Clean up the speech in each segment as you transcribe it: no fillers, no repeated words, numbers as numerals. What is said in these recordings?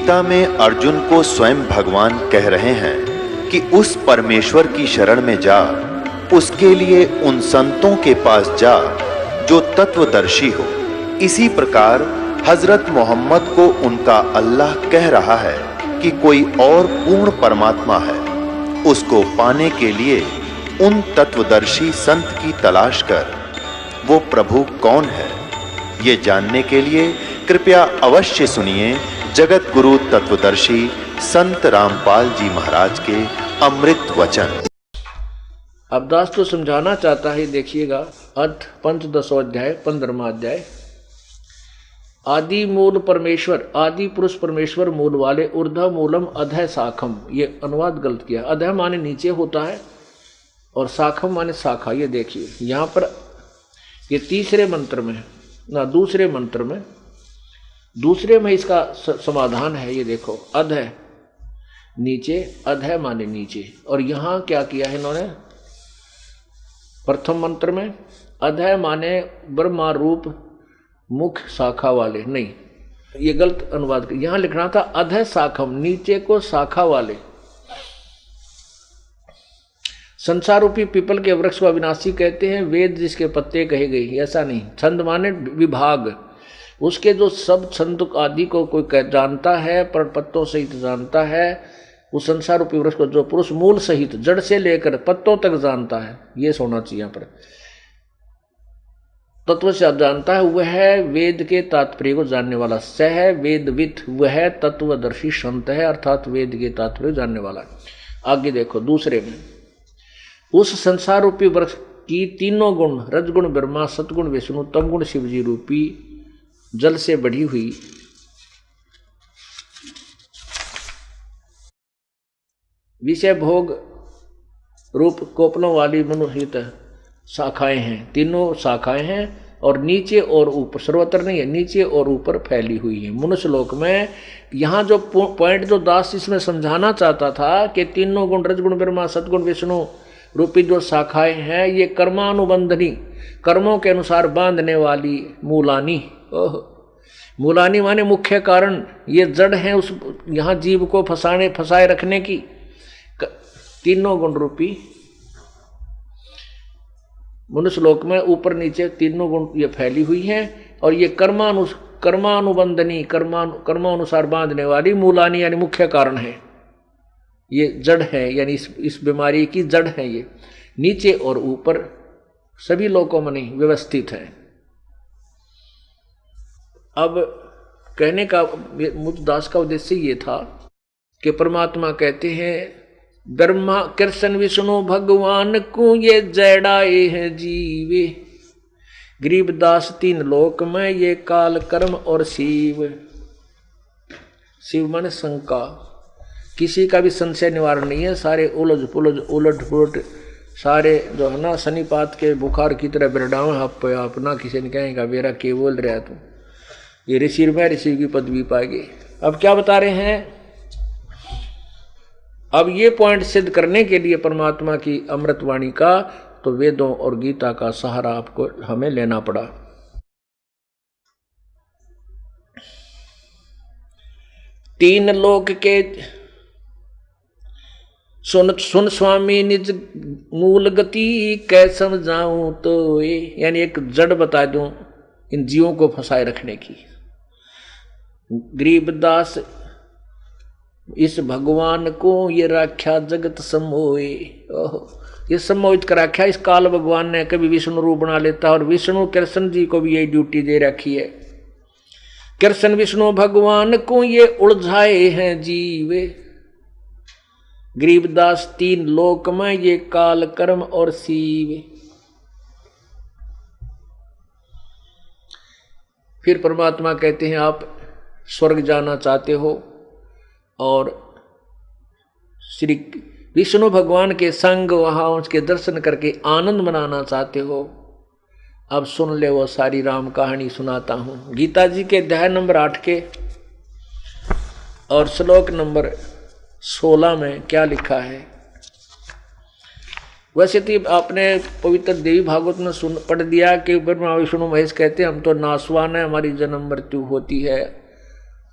गीता में अर्जुन को स्वयं भगवान कह रहे हैं कि उस परमेश्वर की शरण में जा, उसके लिए उन संतों के पास जा जो तत्वदर्शी हो। इसी प्रकार हजरत मोहम्मद को उनका अल्लाह कह रहा है कि कोई और पूर्ण परमात्मा है, उसको पाने के लिए उन तत्वदर्शी संत की तलाश कर। वो प्रभु कौन है, ये जानने के लिए कृपया अवश्य सुनिए जगत गुरु तत्वदर्शी संत रामपाल जी महाराज के अमृत वचन। अब दास तो समझाना चाहता है, देखिएगा अर्थ पंचदशोध्याय 15वां अध्याय। आदि मूल परमेश्वर, आदि पुरुष परमेश्वर मूल वाले, ऊर्ध्व मूलम अधः शाखम। ये अनुवाद गलत किया, अधः माने नीचे होता है और शाखम माने शाखा। ये देखिए यहाँ पर ये तीसरे मंत्र में ना दूसरे मंत्र में, दूसरे में इसका समाधान है। ये देखो अधः नीचे, अधः माने नीचे। और यहाँ क्या किया है इन्होंने, प्रथम मंत्र में अधः माने ब्रह्मा रूप मुख शाखा वाले, नहीं ये गलत अनुवाद। यहां लिखना था अधः शाखम, नीचे को शाखा वाले। संसार रूपी पीपल के वृक्ष को अविनाशी कहते हैं, वेद जिसके पत्ते कहे गए, ऐसा नहीं। छंद माने विभाग, उसके जो सब छंद आदि को कोई जानता है, पर पत्तों सहित जानता है। उस संसार रूपी वृक्ष को जो पुरुष मूल सहित जड़ से लेकर पत्तों तक जानता है, ये सोना चाहिए यहाँ पर, तत्व से जानता है, वह है वेद के तात्पर्य को जानने वाला। सह वेदवित, वह तत्वदर्शी संत है, अर्थात वेद के तात्पर्य जानने वाला। आगे देखो दूसरे में, उस संसार रूपी वृक्ष की तीनों गुण, रजगुण ब्रह्मा, सतगुण विष्णु, तमगुण शिवजी रूपी जल से बढ़ी हुई विषय भोग रूप कोपलों वाली मनुष्य शाखाएं हैं। तीनों शाखाएं हैं और नीचे और ऊपर, सर्वत्र नहीं है, नीचे और ऊपर फैली हुई है मनुष्य लोक में। यहाँ जो पॉइंट जो दास इसमें समझाना चाहता था कि तीनों गुण, रजगुण ब्रह्मा, सतगुण विष्णु रूपी जो शाखाएं हैं, ये कर्मानुबंधनी, कर्मों के अनुसार बांधने वाली मूलानी। ओह, मूलानी माने मुख्य कारण, ये जड़ है उस यहाँ जीव को फंसाए रखने की। तीनों गुण रूपी मनुष्य लोक में ऊपर नीचे तीनों गुण ये फैली हुई हैं, और ये कर्मानुबंधनी, कर्मानुसार बांधने वाली मूलानी यानी मुख्य कारण है। ये जड़ है, यानी इस बीमारी की जड़ है। ये नीचे और ऊपर सभी लोकों में नहीं व्यवस्थित है। अब कहने का मुझदास का उद्देश्य ये था कि परमात्मा कहते हैं ब्रह्मा कृष्ण विष्णु भगवान को ये जड़ाए हैं जीवे, गरीबदास तीन लोक में ये काल कर्म और शिव। शिव माने शंका, किसी का भी संशय निवारण नहीं है। सारे उलझ पुलझ उलट पुलट सारे जो है ना शनिपात के बुखार की तरह बिरडाव अपना, किसी ने कहेगा मेरा के बोल रहा है, तो ये ऋषि में ऋषि की पदवी पाएगी। अब क्या बता रहे हैं, अब ये पॉइंट सिद्ध करने के लिए परमात्मा की अमृतवाणी का, तो वेदों और गीता का सहारा आपको हमें लेना पड़ा। तीन लोक के सुन स्वामी निज मूल गति कै समझाऊं तो ये, यानी एक जड़ बता दूं इन जीवों को फंसाए रखने की। गरीबदास इस भगवान को ये राख्या जगत समोए, ये सम्मोहित कर रखा। इस काल भगवान ने कभी विष्णु रूप बना लेता, और विष्णु कृष्ण जी को भी यही ड्यूटी दे रखी है। कृष्ण विष्णु भगवान को ये उलझाए हैं जीवे, गरीबदास तीन लोक में ये काल कर्म और शिव। फिर परमात्मा कहते हैं आप स्वर्ग जाना चाहते हो और श्री विष्णु भगवान के संग वहां उसके दर्शन करके आनंद मनाना चाहते हो, अब सुन ले वो सारी राम कहानी सुनाता हूं। गीता जी के अध्याय नंबर 8 के और श्लोक नंबर 16 में क्या लिखा है। वैसे तो आपने पवित्र देवी भागवत में पढ़ दिया कि ब्रह्मा विष्णु महेश कहते हैं हम तो नासवान है, हमारी जन्म मृत्यु होती है,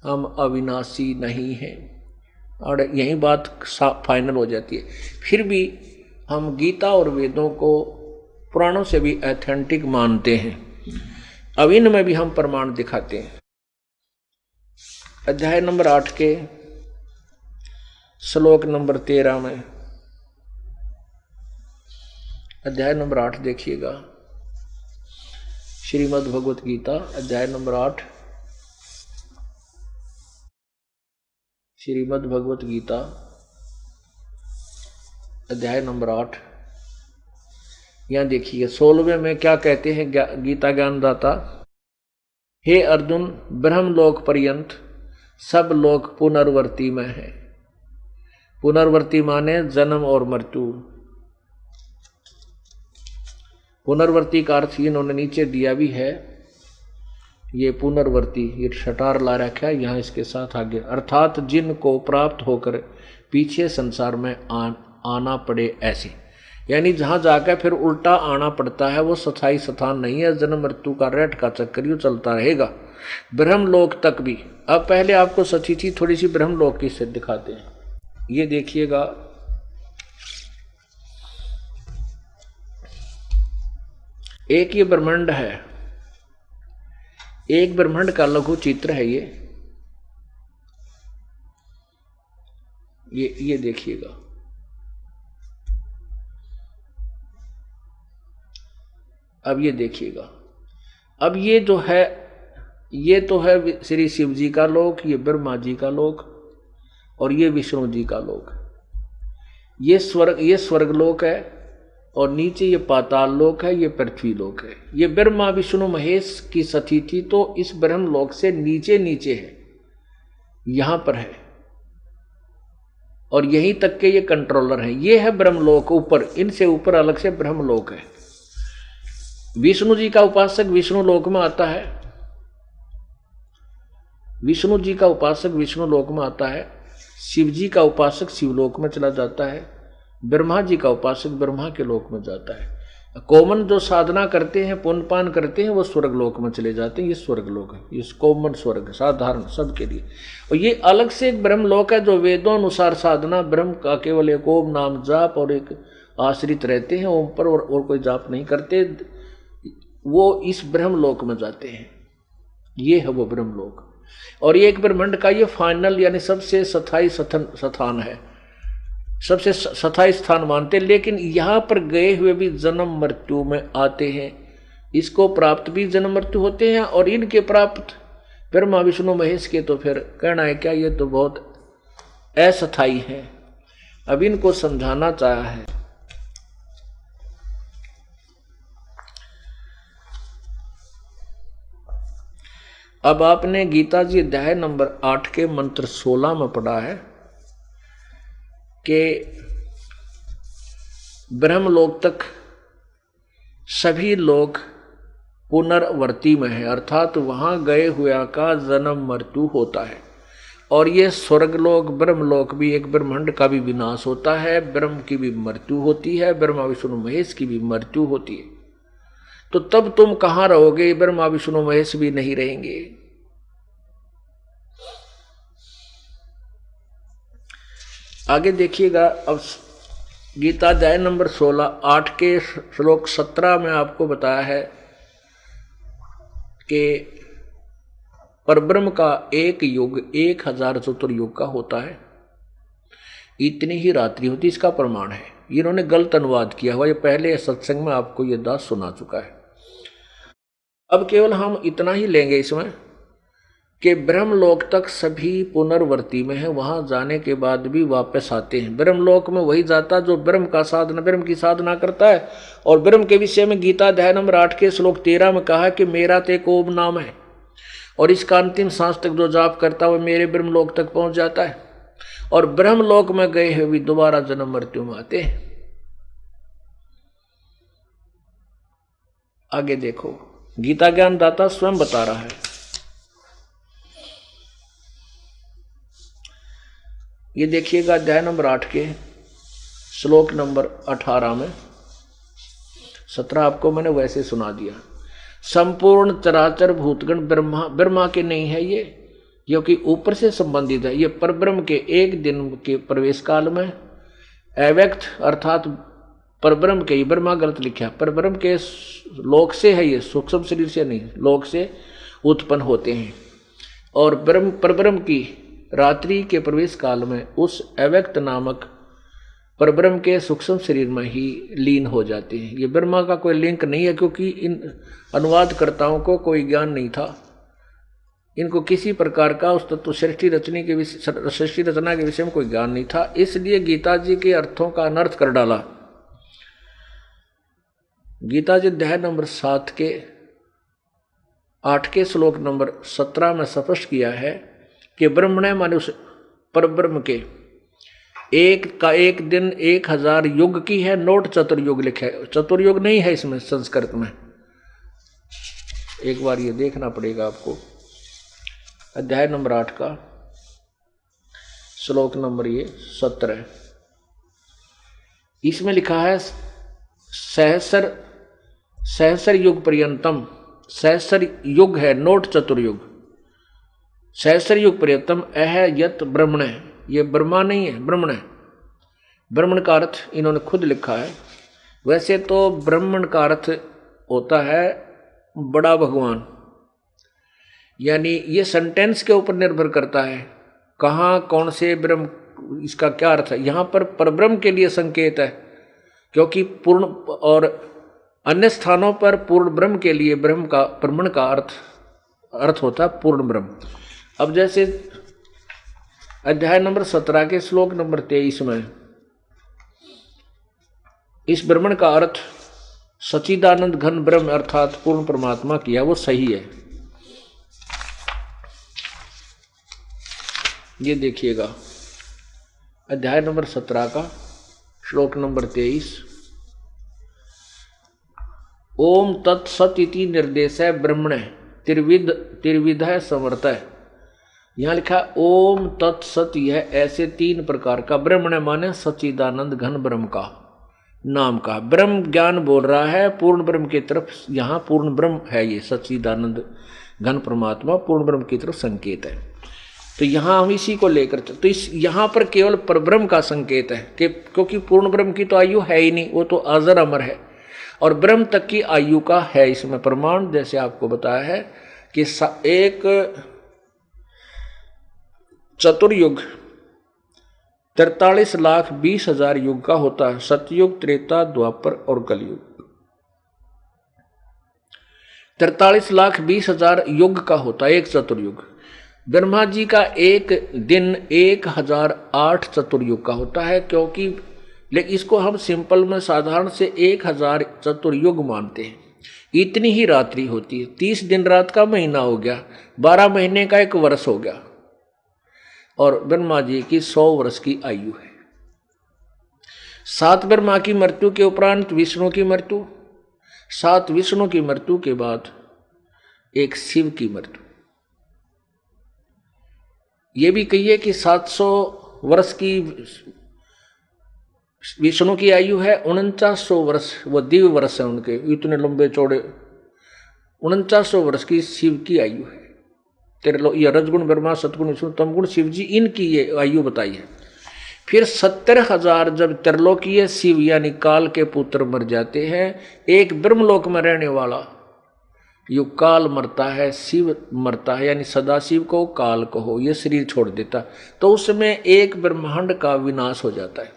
हम अविनाशी नहीं हैं, और यही बात फाइनल हो जाती है। फिर भी हम गीता और वेदों को पुराणों से भी ऑथेंटिक मानते हैं। अब इनमें भी हम प्रमाण दिखाते हैं। अध्याय नंबर 8 के श्लोक नंबर 13 में, अध्याय नंबर 8 देखिएगा, श्रीमद् भगवत गीता अध्याय नंबर 8, श्रीमद् भगवत गीता अध्याय नंबर 8। यहां देखिए 16वें में क्या कहते हैं गीता ज्ञानदाता। हे अर्जुन, ब्रह्मलोक पर्यंत सब लोग पुनर्वर्ती में है। पुनर्वर्ती माने जन्म और मृत्यु। पुनर्वर्ती का अर्थ इन्होंने नीचे दिया भी है, ये पुनर्वर्ती, ये शटार ला रखा है यहाँ इसके साथ आगे, अर्थात जिनको प्राप्त होकर पीछे संसार में आना पड़े ऐसे, यानी जहां जाकर फिर उल्टा आना पड़ता है वो स्थायी स्थान नहीं है। जन्म मृत्यु का रेट का चक्कर यूं चलता रहेगा ब्रह्मलोक तक भी। अब पहले आपको सचिथी थोड़ी सी ब्रह्मलोक की से दिखाते हैं। ये देखिएगा, एक ये ब्रह्मांड है, एक ब्रह्मांड का लघु चित्र है ये देखिएगा। अब ये देखिएगा, अब ये जो है ये तो है श्री शिव जी का लोक, ये ब्रह्मा जी का लोक, और ये विष्णु जी का लोक। ये स्वर्गलोक है, और नीचे ये पाताल लोक है, ये पृथ्वी लोक है। ये ब्रह्मा विष्णु महेश की स्थिति तो इस ब्रह्म लोक से नीचे नीचे है, यहां पर है, और यहीं तक के ये कंट्रोलर हैं। ये है ब्रह्मलोक, ऊपर इनसे ऊपर अलग से ब्रह्मलोक है। विष्णु जी का उपासक विष्णु लोक में आता है, विष्णु जी का उपासक विष्णु लोक में आता है, शिव जी का उपासक शिवलोक में चला जाता है, ब्रह्मा जी का उपासक ब्रह्मा के लोक में जाता है। कॉमन जो साधना करते हैं, पुण्यपान करते हैं, वो स्वर्ग लोक में चले जाते हैं। ये स्वर्ग लोक है, ये कॉमन स्वर्ग साधारण सबके लिए। और ये अलग से एक ब्रह्म लोक है जो वेदों अनुसार साधना ब्रह्म का केवल एक ओम नाम जाप और एक आश्रित रहते हैं, ओम पर और कोई जाप नहीं करते, वो इस ब्रह्म लोक में जाते हैं। ये है वो ब्रह्म लोक, और ये एक ब्रह्मांड का ये फाइनल यानी सबसे स्थायी स्थान है, सबसे स्थायी स्थान मानते। लेकिन यहाँ पर गए हुए भी जन्म मृत्यु में आते हैं, इसको प्राप्त भी जन्म मृत्यु होते हैं, और इनके प्राप्त ब्रह्मा विष्णु महेश के तो फिर कहना है क्या, ये तो बहुत अस्थायी है। अब इनको समझाना चाहा है। अब आपने गीता जी अध्याय नंबर 8 के मंत्र 16 में पढ़ा है कि ब्रह्मलोक तक सभी लोग पुनर्वर्ती में है, अर्थात वहां गए हुए का जन्म मृत्यु होता है। और ये स्वर्गलोक ब्रह्मलोक भी एक ब्रह्मांड का भी विनाश होता है, ब्रह्म की भी मृत्यु होती है, ब्रह्मा विष्णु महेश की भी मृत्यु होती है। तो तब तुम कहां रहोगे, ब्रह्मा विष्णु महेश भी नहीं रहेंगे। आगे देखिएगा, अब गीता अध्याय नंबर 16 8 के श्लोक 17 में आपको बताया है कि परब्रह्म का एक युग 1000 चतुर्युग का होता है, इतनी ही रात्रि होती, इसका प्रमाण है। इन्होंने गलत अनुवाद किया हुआ, ये पहले सत्संग में आपको ये दास सुना चुका है। अब केवल हम इतना ही लेंगे इसमें कि ब्रह्मलोक तक सभी पुनर्वर्ती में है, वहां जाने के बाद भी वापस आते हैं। ब्रह्मलोक में वही जाता जो ब्रह्म की साधना करता है। और ब्रह्म के विषय में गीता अध्याय नंबर 8 के श्लोक 13 में कहा कि मेरा तो एक ओम नाम है, और इसका अंतिम सांस तक जो जाप करता है वो मेरे ब्रह्मलोक तक पहुंच जाता है। और ब्रह्मलोक में गए हुए भी दोबारा जन्म मृत्यु में आते हैं। आगे देखो, गीता ज्ञान दाता स्वयं बता रहा है। ये देखिएगा अध्याय नंबर 8 के श्लोक नंबर 18 में, 17 आपको मैंने वैसे सुना दिया। संपूर्ण चराचर भूतगण ब्रह्मा के नहीं है, क्योंकि ऊपर से संबंधित है। ये परब्रह्म के एक दिन के प्रवेश काल में अव्यक्त अर्थात परब्रह्म के, ब्रह्मा गलत लिखा, परब्रह्म के लोक से है, ये सूक्ष्म शरीर से नहीं, लोक से उत्पन्न होते हैं। और परब्रह्म की रात्रि के प्रवेश काल में उस अव्यक्त नामक परब्रह्म के सूक्ष्म शरीर में ही लीन हो जाते हैं। ये ब्रह्मा का कोई लिंक नहीं है, क्योंकि इन अनुवादकर्ताओं को कोई ज्ञान नहीं था, इनको किसी प्रकार का उस तत्व सृष्टि रचना के विषय में कोई ज्ञान नहीं था, इसलिए गीता जी के अर्थों का अनर्थ कर डाला। गीता जी अध्याय नंबर 7 के 8 के श्लोक नंबर 17 में स्पष्ट किया है कि ब्रह्मणे मनुष्य परब्रह्म के एक दिन 1000 युग की है। नोट चतुर्युग लिखा है, चतुर्युग नहीं है इसमें संस्कृत में, एक बार ये देखना पड़ेगा आपको। अध्याय नंबर 8 का श्लोक नंबर ये 17, इसमें लिखा है सहस्र युग पर्यंतम, सहस्र युग है, नोट चतुर्युग, सहस्र युग पर्यंतम अह यत ब्रह्मण, ये ब्रह्मा नहीं है, ब्रह्मण है। ब्रह्मण का अर्थ इन्होंने खुद लिखा है। वैसे तो ब्रह्मण का अर्थ होता है बड़ा भगवान, यानी ये सेंटेंस के ऊपर निर्भर करता है कहाँ कौन से ब्रह्म, इसका क्या अर्थ है। यहाँ पर परब्रह्म के लिए संकेत है, क्योंकि पूर्ण, और अन्य स्थानों पर पूर्ण ब्रह्म के लिए ब्रह्मण का अर्थ होता है पूर्ण ब्रह्म। अब जैसे अध्याय नंबर 17 के श्लोक नंबर 23 में इस ब्रह्मण का अर्थ सच्चिदानंद घन ब्रह्म अर्थात पूर्ण परमात्मा किया, वो सही है। ये देखिएगा अध्याय नंबर 17 का श्लोक नंबर 23, ओम तत्सत इति निर्देश ब्रह्मण त्रिविध समर्थ। यहाँ लिखा ओम तत्सत, यह ऐसे 3 प्रकार का ब्रह्मण माने सच्चिदानंद घन ब्रह्म का नाम का ब्रह्म ज्ञान बोल रहा है पूर्ण ब्रह्म की तरफ। यहाँ पूर्ण ब्रह्म है, ये सच्चिदानंद घन परमात्मा पूर्ण ब्रह्म की तरफ संकेत है। तो यहाँ हम इसी को लेकर तो इस यहाँ पर केवल परब्रह्म का संकेत है कि क्योंकि पूर्ण ब्रह्म की तो आयु है ही नहीं, वो तो अजर अमर है, और ब्रह्म तक की आयु का है इसमें प्रमाण। जैसे आपको बताया है कि एक चतुर्युग 43,20,000 युग का होता है, सतयुग, त्रेता, द्वापर और कलयुग। 43,20,000 युग का होता है एक चतुर्युग। ब्रह्मा जी का एक दिन 1008 चतुर्युग का होता है, क्योंकि लेकिन इसको हम सिंपल में साधारण से 1000 चतुर्युग मानते हैं। इतनी ही रात्रि होती है, 30 दिन रात का महीना हो गया, 12 महीने का एक वर्ष हो गया, और ब्रह्मा जी की 100 वर्ष की आयु है। 7 ब्रह्मा की मृत्यु के उपरांत विष्णु की मृत्यु, 7 विष्णु की मृत्यु के बाद एक शिव की मृत्यु। ये भी कहिए कि 700 वर्ष की विष्णु की आयु है, 4900 वर्ष वो दिव्य वर्ष है उनके, इतने लंबे चौड़े 4900 वर्ष की शिव की आयु है। ये रजगुण ब्रह्मा, सतगुण विष्णु, तमगुण शिव जी, इनकी ये आयु बताई है। फिर 70,000 जब त्रिलोकीय शिव यानी काल के पुत्र मर जाते हैं, एक ब्रह्मलोक में रहने वाला युग काल मरता है, शिव मरता है, यानी सदाशिव को काल को हो, ये शरीर छोड़ देता, तो उसमें एक ब्रह्मांड का विनाश हो जाता है,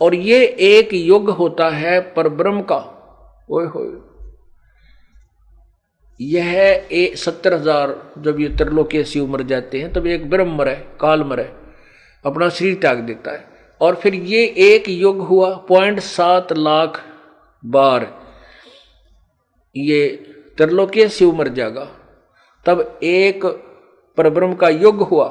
और ये एक युग होता है परब्रह्म का। ओए होए, यह 70,000 जब ये त्रिलोकीय शिव मर जाते हैं, तब एक ब्रह्म मरे, काल मरे, अपना शरीर त्याग देता है, और फिर ये एक युग हुआ 0.7 लाख बार ये त्रिलोकीय शिव मर जाएगा, तब एक परब्रह्म का युग हुआ,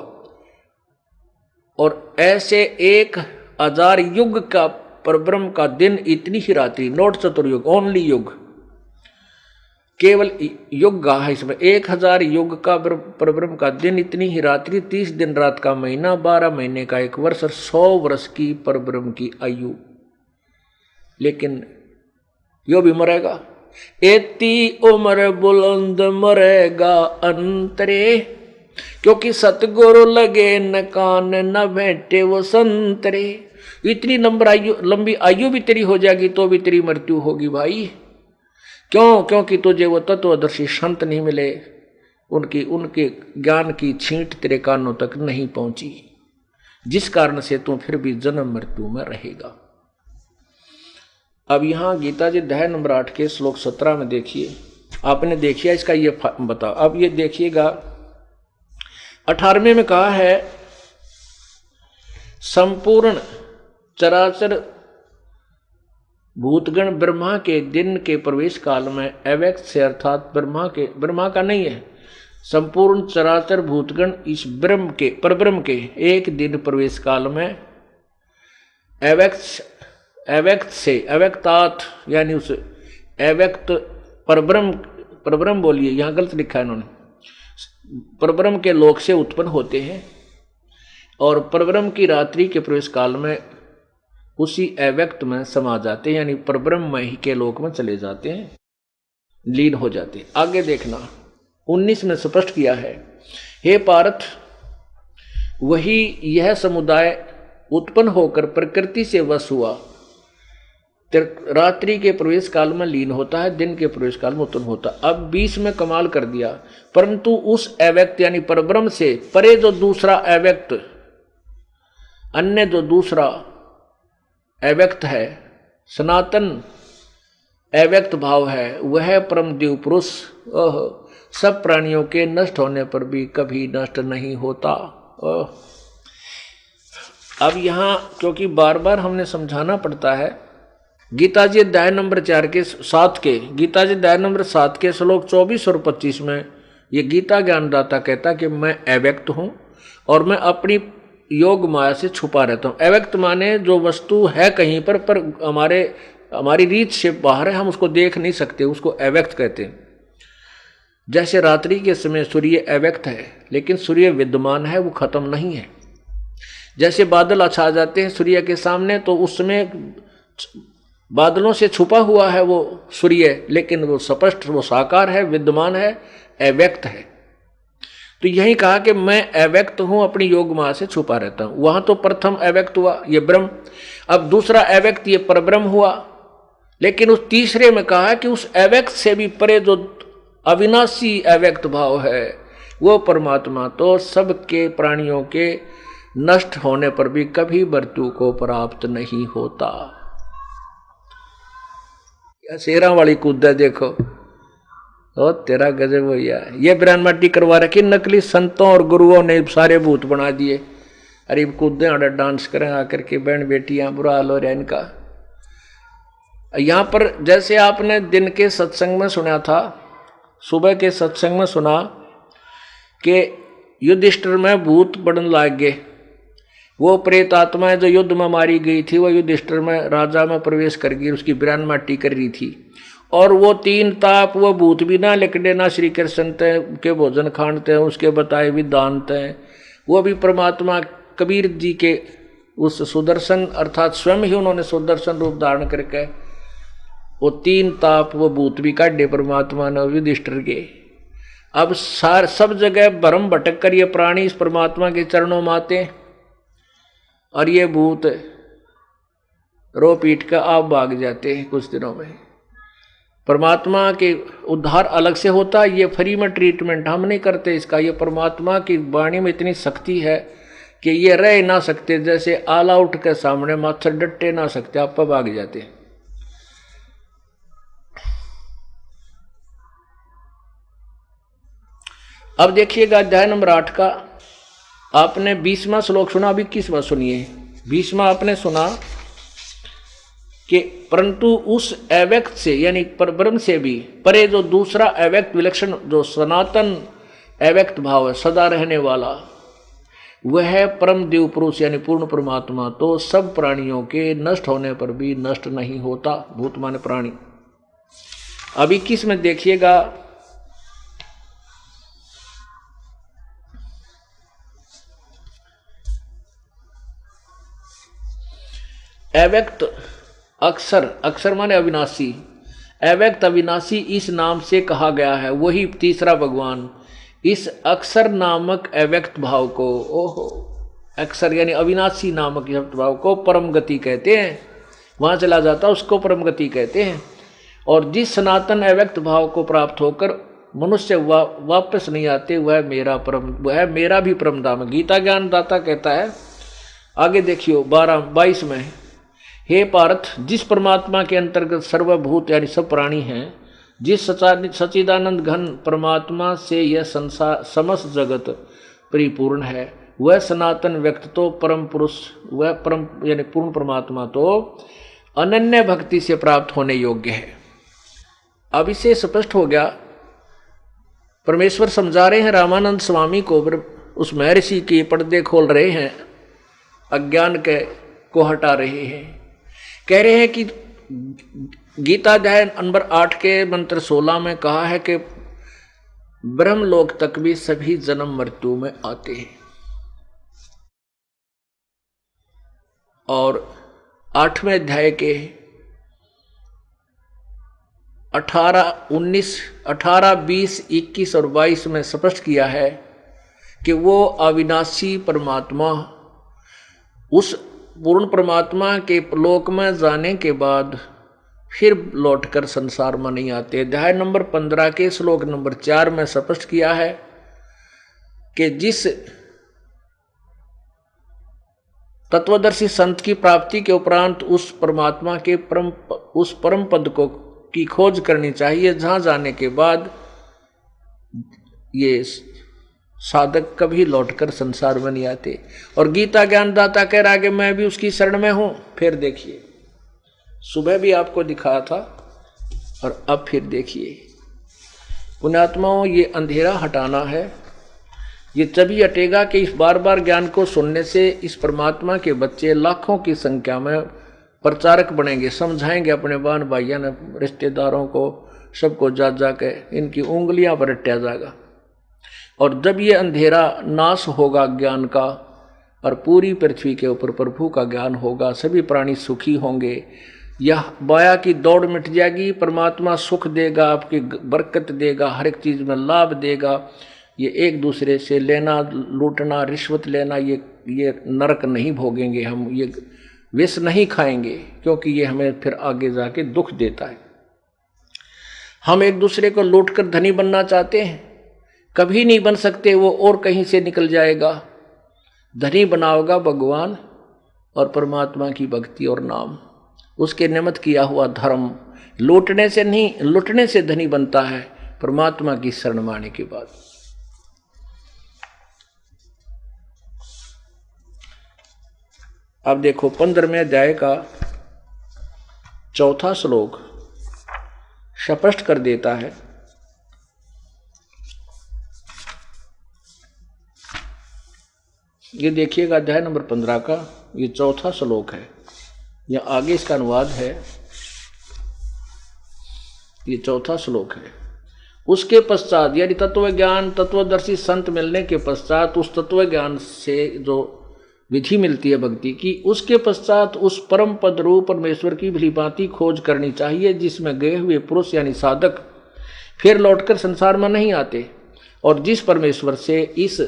और ऐसे 1000 युग का परब्रह्म का दिन, इतनी ही रात्रि, नोट चतुर्युग, ओनली युग, केवल युग गा है इसमें। 1000 युग का परब्रह्म का दिन, इतनी ही रात्रि, 30 दिन रात का महीना, 12 महीने का एक वर्ष, और 100 वर्ष की परब्रह्म की आयु। लेकिन यो भी मरेगा, एती उम्र बुलंद मरेगा अंतरे, क्योंकि सतगुरु लगे न कान न बैठे वो संतरे। इतनी लंबी आयु भी तेरी हो जाएगी तो भी तेरी मृत्यु होगी भाई। क्यों? क्योंकि तुझे वो तत्वदर्शी संत नहीं मिले, उनके ज्ञान की छींट तेरे कानों तक नहीं पहुंची, जिस कारण से तू फिर भी जन्म मृत्यु में रहेगा। अब यहां गीता जी अध्याय नंबर 8 के श्लोक 17 में देखिए, आपने देखिए इसका ये बताओ। अब ये देखिएगा 18वें में कहा है, संपूर्ण चराचर भूतगण ब्रह्मा के दिन के प्रवेश काल में अव्यक्त से, अर्थात ब्रह्मा का नहीं है, संपूर्ण चराचर भूतगण इस ब्रह्म के परब्रह्म के एक दिन प्रवेश काल में अव्यक्त से, अव्यक्तात् यानी उस अव्यक्त परब्रह्म बोलिए, यहां गलत लिखा है इन्होंने, परब्रह्म के लोक से उत्पन्न होते हैं और परब्रह्म की रात्रि के प्रवेश काल में उसी अव्यक्त में समा जाते हैं, यानी परब्रह्म के लोक में चले जाते हैं, लीन हो जाते हैं। आगे देखना 19 में स्पष्ट किया है, हे पार्थ, वही यह समुदाय उत्पन्न होकर प्रकृति से वश हुआ, रात्रि के प्रवेश काल में लीन होता है, दिन के प्रवेश काल में उत्पन्न होता है। अब 20 में कमाल कर दिया, परंतु उस अव्यक्त यानी परब्रह्म से परे जो दूसरा अव्यक्त, अन्य जो दूसरा अव्यक्त है, सनातन अव्यक्त भाव है, वह परम दिव्य पुरुष सब प्राणियों के नष्ट होने पर भी कभी नष्ट नहीं होता। अब यहां क्योंकि बार बार हमने समझाना पड़ता है, गीता जी अध्याय नंबर 7 के गीता जी अध्याय नंबर 7 के श्लोक 24 और 25 में ये गीता ज्ञानदाता कहता कि मैं अव्यक्त हूं और मैं अपनी योग माया से छुपा रहता हूं। अव्यक्त माने जो वस्तु है कहीं पर हमारी रीत से बाहर है, हम उसको देख नहीं सकते, उसको अव्यक्त कहते हैं। जैसे रात्रि के समय सूर्य अव्यक्त है, लेकिन सूर्य विद्यमान है, वो खत्म नहीं है। जैसे बादल छा जाते हैं सूर्य के सामने, तो उस समय बादलों से छुपा हुआ है वो सूर्य, लेकिन वो स्पष्ट, वो साकार है, विद्यमान है, अव्यक्त है। तो यही कहा कि मैं अव्यक्त हूं, अपनी योग माया से छुपा रहता हूं। वहां तो प्रथम अव्यक्त हुआ ये ब्रह्म, अब दूसरा अव्यक्त ये परब्रह्म हुआ, लेकिन उस तीसरे में कहा कि उस अव्यक्त से भी परे जो अविनाशी अव्यक्त भाव है, वो परमात्मा तो सबके प्राणियों के नष्ट होने पर भी कभी मृत्यु को प्राप्त नहीं होता। शेरा वाली कूदा देखो, ओ तेरा गजब भैया। ये ब्रान माटी करवा रखी, नकली संतों और गुरुओं ने सारे भूत बना दिए। अरे कूदे आड़े डांस करें आकर के, बहन बेटियां, बुरा हाल हो रहा है इनका। यहां पर जैसे आपने दिन के सत्संग में सुना था, सुबह के सत्संग में सुना कि युधिष्ठिर में भूत बढ़ने लग गए। वो प्रेत आत्माएं जो युद्ध में मारी गई थी, वो युधिष्ठिर में राजा में प्रवेश कर गई, उसकी ब्रान माटी कर रही थी। और वो 3 ताप, वो भूत भी ना लिकड़े ना श्री कृष्ण के भोजन खानते हैं, उसके बताए भी दानते हैं, वो भी परमात्मा कबीर जी के उस सुदर्शन अर्थात स्वयं ही उन्होंने सुदर्शन रूप धारण करके वो 3 ताप, वो भूत भी काटे परमात्मा ने युधिष्ठिर के। अब सब जगह भ्रम भटक कर ये प्राणी इस परमात्मा के चरणों में आते हैं और ये भूत रो पीट कर आप भाग जाते हैं कुछ दिनों में। परमात्मा के उद्धार अलग से होता है, ये फ्री में ट्रीटमेंट हम नहीं करते इसका। ये परमात्मा की वाणी में इतनी शक्ति है कि ये रह ना सकते, जैसे आल आउट के सामने मच्छर डटे ना सकते, आप पर भाग जाते हैं। अब देखिएगा अध्याय नंबर 8 का आपने 20वां श्लोक सुना, अभी 21वां सुनिए। 20वां आपने सुना कि परंतु उस अव्यक्त से यानी परब्रह्म से भी परे जो दूसरा अव्यक्त विलक्षण जो सनातन अव्यक्त भाव है, सदा रहने वाला, वह परम दिव्य पुरुष यानी पूर्ण परमात्मा तो सब प्राणियों के नष्ट होने पर भी नष्ट नहीं होता। भूत माने प्राणी। अब 21 में देखिएगा, अव्यक्त अक्षर माने अविनाशी, अव्यक्त अविनाशी इस नाम से कहा गया है। वही तीसरा भगवान इस अक्षर नामक अव्यक्त भाव को, ओहो, अक्षर यानी अविनाशी नामक अव्यक्त भाव को परम गति कहते हैं। वहां चला जाता उसको परम गति कहते हैं। और जिस सनातन अव्यक्त भाव को प्राप्त होकर मनुष्य वापस नहीं आते, वह मेरा भी परम धाम। गीता ज्ञान दाता कहता है, आगे देखियो 22 में, हे पार्थ, जिस परमात्मा के अंतर्गत सर्वभूत यानी सब प्राणी हैं, जिस सच्चिदानंद घन परमात्मा से यह संसार समस्त जगत परिपूर्ण है, वह सनातन व्यक्त तो परम पुरुष, वह परम यानी पूर्ण परमात्मा तो अनन्य भक्ति से प्राप्त होने योग्य है। अब इससे स्पष्ट हो गया, परमेश्वर समझा रहे हैं रामानंद स्वामी को, उस महर्षि के पर्दे खोल रहे हैं, अज्ञान को हटा रहे हैं। कह रहे हैं कि गीता अध्याय नंबर 8 के मंत्र 16 में कहा है कि ब्रह्मलोक तक भी सभी जन्म मृत्यु में आते हैं। और 8वें अध्याय के 18, 19, 18, 20, 21 और 22 में स्पष्ट किया है कि वो अविनाशी परमात्मा उस पूर्ण परमात्मा के लोक में जाने के बाद फिर लौटकर संसार में नहीं आते। अध्याय नंबर 15 के श्लोक नंबर 4 में स्पष्ट किया है कि जिस तत्वदर्शी संत की प्राप्ति के उपरांत उस परमात्मा के उस परम पद की खोज करनी चाहिए, जहां जाने के बाद ये साधक कभी लौटकर संसार में नहीं आते। और गीता ज्ञानदाता कह रहा है कि मैं भी उसकी शरण में हूं। फिर देखिए, सुबह भी आपको दिखाया था और अब फिर देखिए, पुण्यात्माओं, ये अंधेरा हटाना है। ये तभी हटेगा कि इस बार बार ज्ञान को सुनने से इस परमात्मा के बच्चे लाखों की संख्या में प्रचारक बनेंगे, समझाएंगे अपने बहन भाइयों ने, रिश्तेदारों को, सबको जा जा के इनकी उंगलियां पर रटा जाएगा। और जब ये अंधेरा नाश होगा ज्ञान का और पूरी पृथ्वी के ऊपर प्रभु का ज्ञान होगा, सभी प्राणी सुखी होंगे, यह माया की दौड़ मिट जाएगी, परमात्मा सुख देगा, आपकी बरकत देगा, हर एक चीज में लाभ देगा। ये एक दूसरे से लेना, लूटना, रिश्वत लेना, ये नरक नहीं भोगेंगे हम, ये विष नहीं खाएंगे, क्योंकि ये हमें फिर आगे जाके दुख देता है। हम एक दूसरे को लूट कर धनी बनना चाहते हैं, कभी नहीं बन सकते, वो और कहीं से निकल जाएगा। धनी बनाओगा भगवान और परमात्मा की भक्ति और नाम, उसके निमित्त किया हुआ धर्म। लूटने से नहीं, लुटने से धनी बनता है, परमात्मा की शरण में आने के बाद। अब देखो 15वें अध्याय का 4था श्लोक स्पष्ट कर देता है, ये देखिएगा अध्याय नंबर 15 का ये 4था श्लोक है, या आगे इसका अनुवाद है, ये 4था श्लोक है। उसके पश्चात यानी तत्व ज्ञान, तत्वदर्शी संत मिलने के पश्चात, उस तत्व ज्ञान से जो विधि मिलती है भक्ति की, उसके पश्चात उस परम पद रूप परमेश्वर की भलीभांति खोज करनी चाहिए, जिसमें गए हुए पुरुष यानी साधक फिर लौटकर संसार में नहीं आते, और जिस परमेश्वर से इस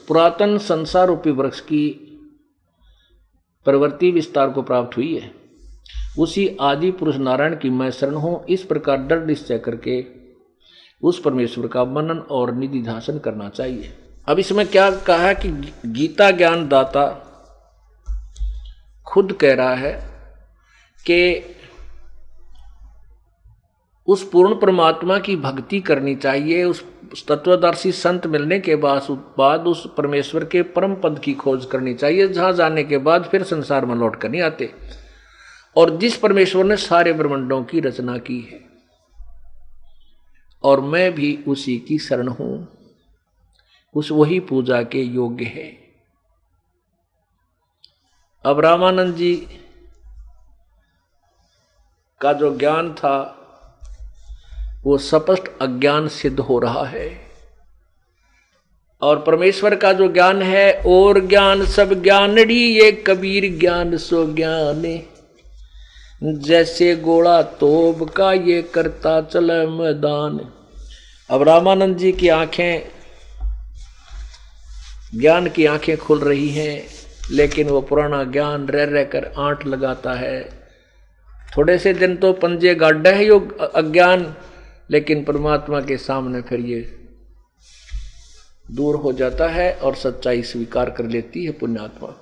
पुरातन संसार रूपी वृक्ष की प्रवृत्ति विस्तार को प्राप्त हुई है, उसी आदि पुरुष नारायण की मैं शरण हूं। इस प्रकार दृढ़ निश्चय करके उस परमेश्वर का मनन और निधि ध्यान करना चाहिए। अब इसमें क्या कहा है कि गीता ज्ञान दाता खुद कह रहा है कि उस पूर्ण परमात्मा की भक्ति करनी चाहिए, उस तत्वदर्शी संत मिलने के बाद उस परमेश्वर के परम पद की खोज करनी चाहिए, जहां जाने के बाद फिर संसार में लौट कर नहीं आते, और जिस परमेश्वर ने सारे ब्रह्मांडों की रचना की है, और मैं भी उसी की शरण हूं, उस वही पूजा के योग्य है। अब रामानंद जी का जो ज्ञान था वो स्पष्ट अज्ञान सिद्ध हो रहा है, और परमेश्वर का जो ज्ञान है, और ज्ञान सब ज्ञानड़ी ये कबीर ज्ञान सो ज्ञान, जैसे गोला तोब का ये करता चले मैदान। अब रामानंद जी की आंखें, ज्ञान की आंखें खुल रही हैं, लेकिन वो पुराना ज्ञान रह रहकर आंट लगाता है। थोड़े से दिन तो पंजे गाड्डा है योग अज्ञान, लेकिन परमात्मा के सामने फिर ये दूर हो जाता है और सच्चाई स्वीकार कर लेती है पुण्यात्मा।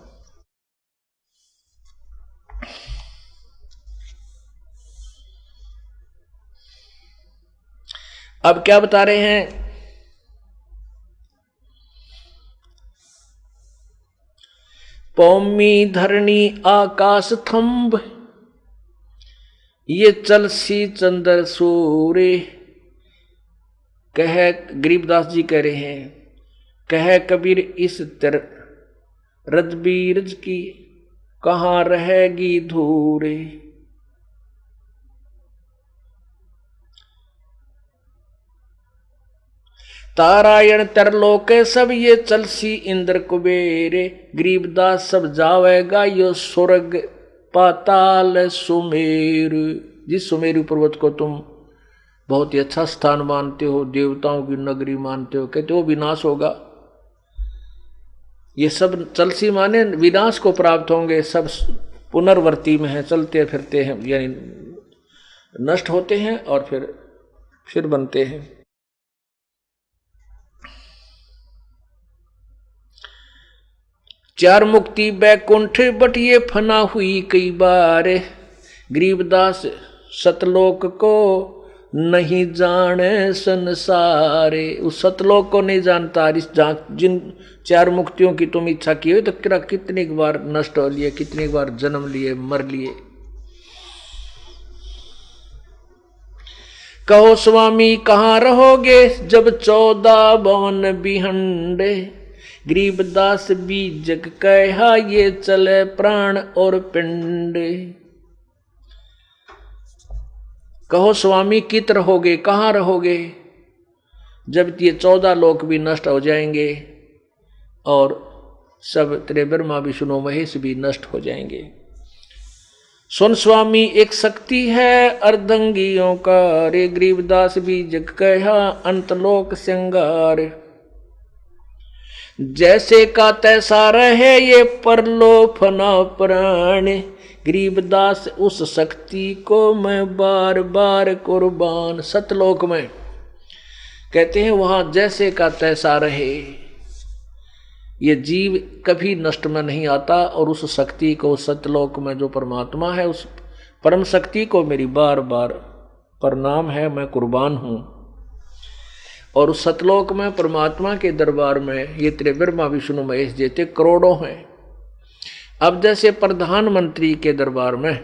अब क्या बता रहे हैं? पौमी धरणी आकाश थंब, ये चलसी चंद्र सूर्य। कह गरीबदास जी कह रहे हैं, कह कबीर इस तर रजबीरज की कहाँ रहेगी धूरे। तारायण तरलोक सब ये चलसी इंद्र कुबेरे। गरीबदास सब जावेगा यो स्वर्ग पाताल सुमेर। जिस सुमेरु पर्वत को तुम बहुत ही अच्छा स्थान मानते हो, देवताओं की नगरी मानते हो, कहते हो विनाश होगा। ये सब चलसी माने विनाश को प्राप्त होंगे, सब पुनर्वर्ती में है, चलते फिरते हैं, यानी नष्ट होते हैं और फिर बनते हैं। चार मुक्ति बैकुंठ बट ये फना हुई कई बार। गरीबदास सतलोक को नहीं जाने संसारे। उस सतलोक को नहीं जानता। इस जिन चार मुक्तियों की तुम इच्छा की हो तो कितनी बार नष्ट हो लिए, कितनी बार जन्म लिए, मर लिए। कहो स्वामी कहाँ रहोगे जब 14 भवन बिहंडे। गरीबदास बीजक कहा ये चले प्राण और पिंड। कहो स्वामी कित रहोगे, कहाँ रहोगे जब ये 14 लोक भी नष्ट हो जाएंगे और सब तेरे ब्रह्मा विष्णु महेश भी नष्ट हो जाएंगे। सुन स्वामी एक शक्ति है अर्धंगियों का। रे गरीबदास बीजक कहा अंतलोक श्रृंगार। जैसे का तैसा रहे ये परलोफना प्राण। गरीबदास उस शक्ति को मैं बार बार कुर्बान। सतलोक में कहते हैं वहां जैसे का तैसा रहे, ये जीव कभी नष्ट में नहीं आता। और उस शक्ति को सतलोक में जो परमात्मा है, उस परम शक्ति को मेरी बार बार प्रणाम है, मैं कुर्बान हूं। और उस सतलोक में परमात्मा के दरबार में ये तेरे ब्रह्मा विष्णु महेश जैसे करोड़ों हैं। अब जैसे प्रधानमंत्री के दरबार में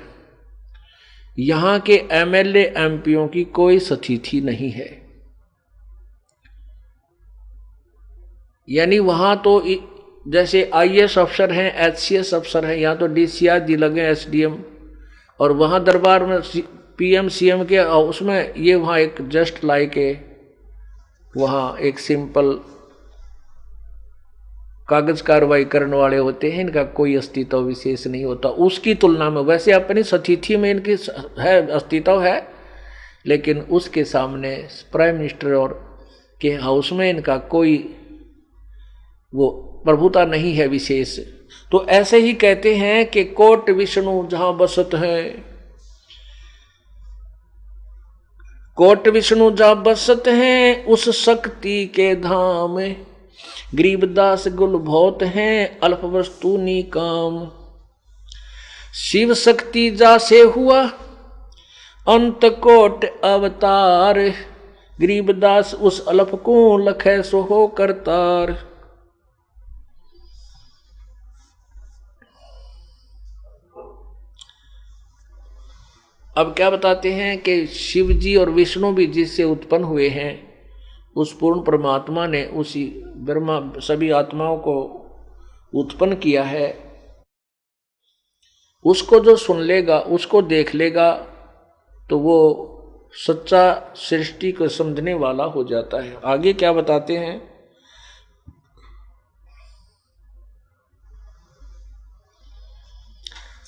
यहां के एमएलए एमपीओं की कोई स्थिति नहीं है, यानी वहां तो जैसे आईएएस अफसर हैं, एचसीएस अफसर हैं, यहाँ तो डीसीआर दी लगे एसडीएम, और वहां दरबार में पीएम सीएम के उसमें ये वहां एक जस्ट लाइक वहां एक सिंपल कागज कार्रवाई करने वाले होते हैं, इनका कोई अस्तित्व विशेष नहीं होता उसकी तुलना में। वैसे अपनी स्थिति में इनकी है अस्तित्व है, लेकिन उसके सामने प्राइम मिनिस्टर और के हाउस में इनका कोई वो प्रभुता नहीं है विशेष। तो ऐसे ही कहते हैं कि कोट विष्णु जहां बसत है, कोट विष्णु जहां बसत हैं उस शक्ति के धाम। गरीबदास गुल बहुत हैं अल्प वस्तु निकाम। शिव शक्ति जा से हुआ अंत कोट अवतार। गरीबदास उस अल्प को लखे सो हो करतार। अब क्या बताते हैं कि शिव जी और विष्णु भी जिससे उत्पन्न हुए हैं, उस पूर्ण परमात्मा ने उसी ब्रह्मा सभी आत्माओं को उत्पन्न किया है। उसको जो सुन लेगा, उसको देख लेगा, तो वो सच्चा सृष्टि को समझने वाला हो जाता है। आगे क्या बताते हैं?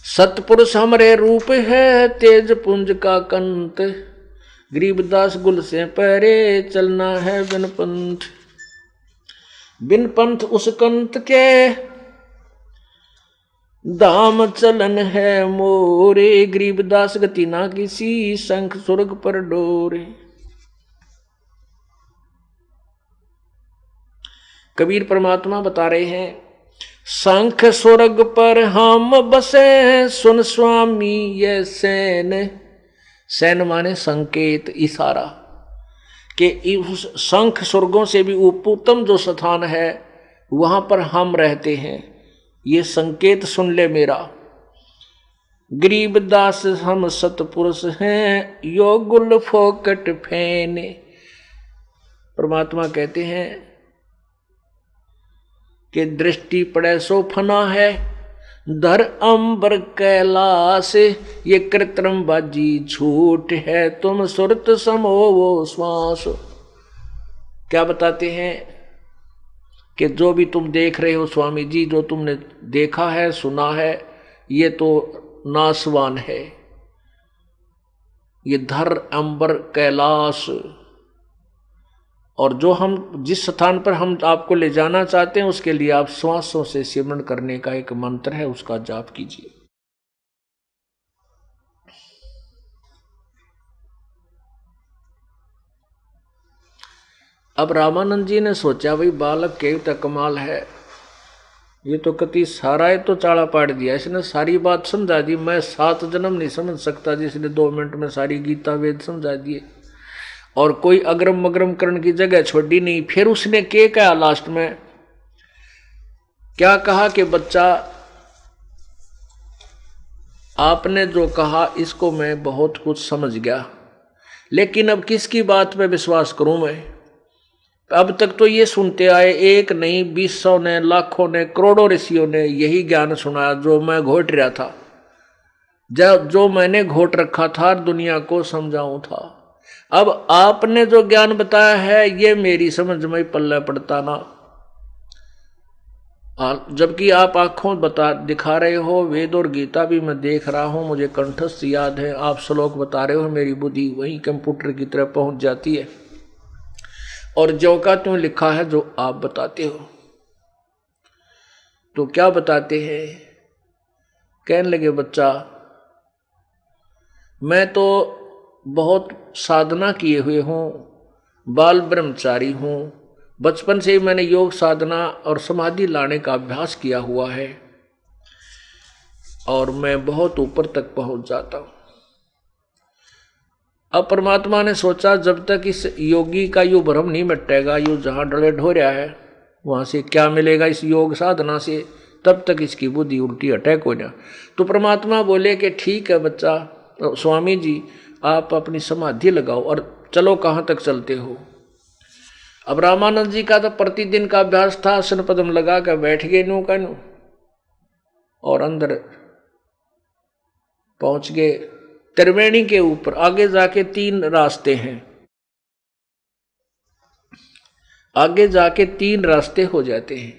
सतपुरुष हमरे रूप है तेज पुंज का कंत। गरीबदास गुल से परे चलना है बिन पंथ, बिन पंथ उस कंत के धाम चलन है मोरे। गरीबदास गति ना किसी शंख स्वर्ग पर डोरे। कबीर परमात्मा बता रहे हैं, शंख स्वर्ग पर हम बसे सुन स्वामी ये सैन। सैन माने संकेत, इशारा, कि उस शंख स्वर्गों से भी उत्तम जो स्थान है वहां पर हम रहते हैं, ये संकेत सुन ले मेरा। गरीबदास हम सतपुरुष हैं यो गुल फोकट फैने। परमात्मा कहते हैं कि दृष्टि पड़े सो फना है, धर अंबर कैलाश, ये कृत्रिम बाजी झूठ है, तुम सुरत समो वो श्वास। क्या बताते हैं कि जो भी तुम देख रहे हो स्वामी जी, जो तुमने देखा है सुना है, ये तो नासवान है। ये धर अंबर कैलाश, और जो हम जिस स्थान पर हम आपको ले जाना चाहते हैं उसके लिए आप श्वासों से सिमरण करने का एक मंत्र है, उसका जाप कीजिए। अब रामानंद जी ने सोचा, भाई बालक के तो कमाल है, ये तो कति सारा है तो चाड़ा पाड़ दिया, इसने सारी बात समझा दी। मैं 7 जन्म नहीं समझ सकता जिसने 2 मिनट में सारी गीता वेद समझा दिए, और कोई अग्रम मग्रम करने की जगह छोड़ी नहीं। फिर उसने क्या कहा लास्ट में, क्या कहा कि बच्चा आपने जो कहा इसको मैं बहुत कुछ समझ गया, लेकिन अब किसकी बात पे विश्वास करूं मैं? अब तक तो ये सुनते आए, एक नहीं 200 ने, लाखों ने, करोड़ों ऋषियों ने यही ज्ञान सुनाया जो मैं घोट रहा था, जो मैंने घोट रखा था दुनिया को समझाऊं था। अब आपने जो ज्ञान बताया है ये मेरी समझ में पल्ले पड़ता ना, जबकि आप आंखों दिखा रहे हो, वेद और गीता भी मैं देख रहा हूं, मुझे कंठस्थ याद है, आप श्लोक बता रहे हो, मेरी बुद्धि वही कंप्यूटर की तरह पहुंच जाती है, और जो का त्यों लिखा है जो आप बताते हो। तो क्या बताते हैं? कहने लगे, बच्चा मैं तो बहुत साधना किए हुए हूँ, बाल ब्रह्मचारी हूँ, बचपन से ही मैंने योग साधना और समाधि लाने का अभ्यास किया हुआ है, और मैं बहुत ऊपर तक पहुंच जाता हूँ। अब परमात्मा ने सोचा, जब तक इस योगी का यो भ्रम नहीं मिटेगा, यो जहाँ डले ढोर्या है वहां से क्या मिलेगा इस योग साधना से, तब तक इसकी बुद्धि उल्टी अटैक हो जाए। तो परमात्मा बोले कि ठीक है बच्चा, स्वामी जी आप अपनी समाधि लगाओ और चलो, कहाँ तक चलते हो। अब रामानंद जी का तो प्रतिदिन का अभ्यास था, आसन पद्म लगा कर बैठ गए नू का नू, और अंदर पहुंच गए त्रिवेणी के ऊपर। आगे जाके 3 रास्ते हैं, आगे जाके 3 रास्ते हो जाते हैं,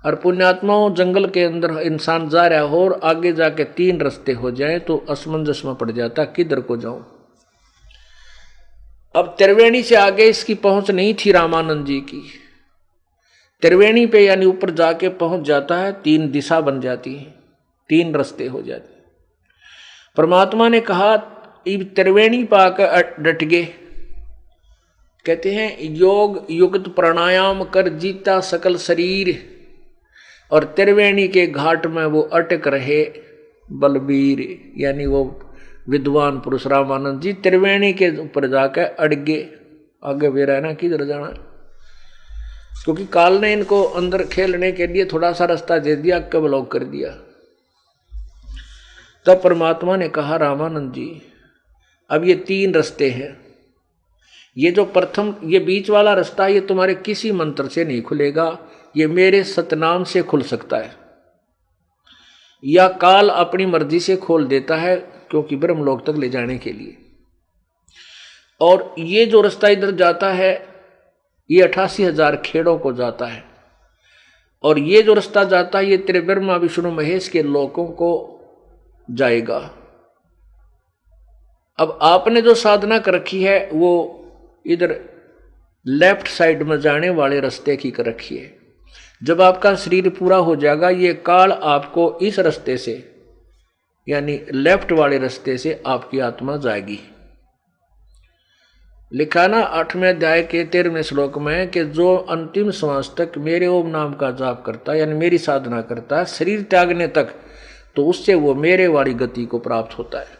और पुण्यात्माओं जंगल के अंदर इंसान जा रहा हो और आगे जाके 3 रास्ते हो जाए तो असमंजस में पड़ जाता, किधर को जाऊं। अब त्रिवेणी से आगे इसकी पहुंच नहीं थी रामानंद जी की, त्रिवेणी पे यानी ऊपर जाके पहुंच जाता है, 3 दिशा बन जाती है, 3 रास्ते हो जाते। परमात्मा ने कहा त्रिवेणी पाकर डट गए। कहते हैं योग युक्त प्राणायाम कर जीता सकल शरीर, और त्रिवेणी के घाट में वो अटक रहे बलबीर, यानी वो विद्वान पुरुष रामानंद जी त्रिवेणी के ऊपर जाकर अड़ गए। आगे वे रहना किधर जाना, क्योंकि काल ने इनको अंदर खेलने के लिए थोड़ा सा रास्ता दे दिया, कब ब्लॉक कर दिया। तब परमात्मा ने कहा, रामानंद जी अब ये 3 रास्ते हैं, ये जो प्रथम ये बीच वाला रास्ता ये तुम्हारे किसी मंत्र से नहीं खुलेगा, ये मेरे सतनाम से खुल सकता है, या काल अपनी मर्जी से खोल देता है, क्योंकि ब्रह्मलोक तक ले जाने के लिए। और ये जो रास्ता इधर जाता है ये 88,000 खेड़ों को जाता है, और ये जो रास्ता जाता है ये त्रिब्रह्मा विष्णु महेश के लोकों को जाएगा। अब आपने जो साधना कर रखी है वो इधर लेफ्ट साइड में जाने वाले रास्ते की कर रखी है। जब आपका शरीर पूरा हो जाएगा ये काल आपको इस रास्ते से यानी लेफ्ट वाले रास्ते से आपकी आत्मा जाएगी। लिखा ना 8वें अध्याय के 13वें श्लोक में कि जो अंतिम श्वास तक मेरे ओम नाम का जाप करता है यानी मेरी साधना करता है शरीर त्यागने तक, तो उससे वो मेरे वाली गति को प्राप्त होता है।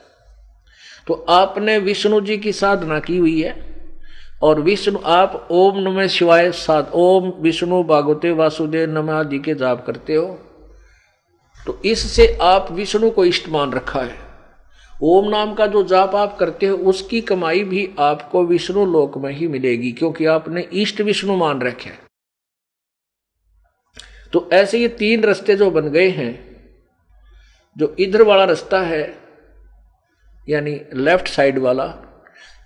तो आपने विष्णु जी की साधना की हुई है और विष्णु आप ओम नमः शिवाय साध ओम विष्णु भागवते वासुदेव नमः आदि के जाप करते हो, तो इससे आप विष्णु को इष्ट मान रखा है। ओम नाम का जो जाप आप करते हो उसकी कमाई भी आपको विष्णु लोक में ही मिलेगी, क्योंकि आपने इष्ट विष्णु मान रखे हैं। तो ऐसे ये 3 रास्ते जो बन गए हैं, जो इधर वाला रास्ता है यानी लेफ्ट साइड वाला,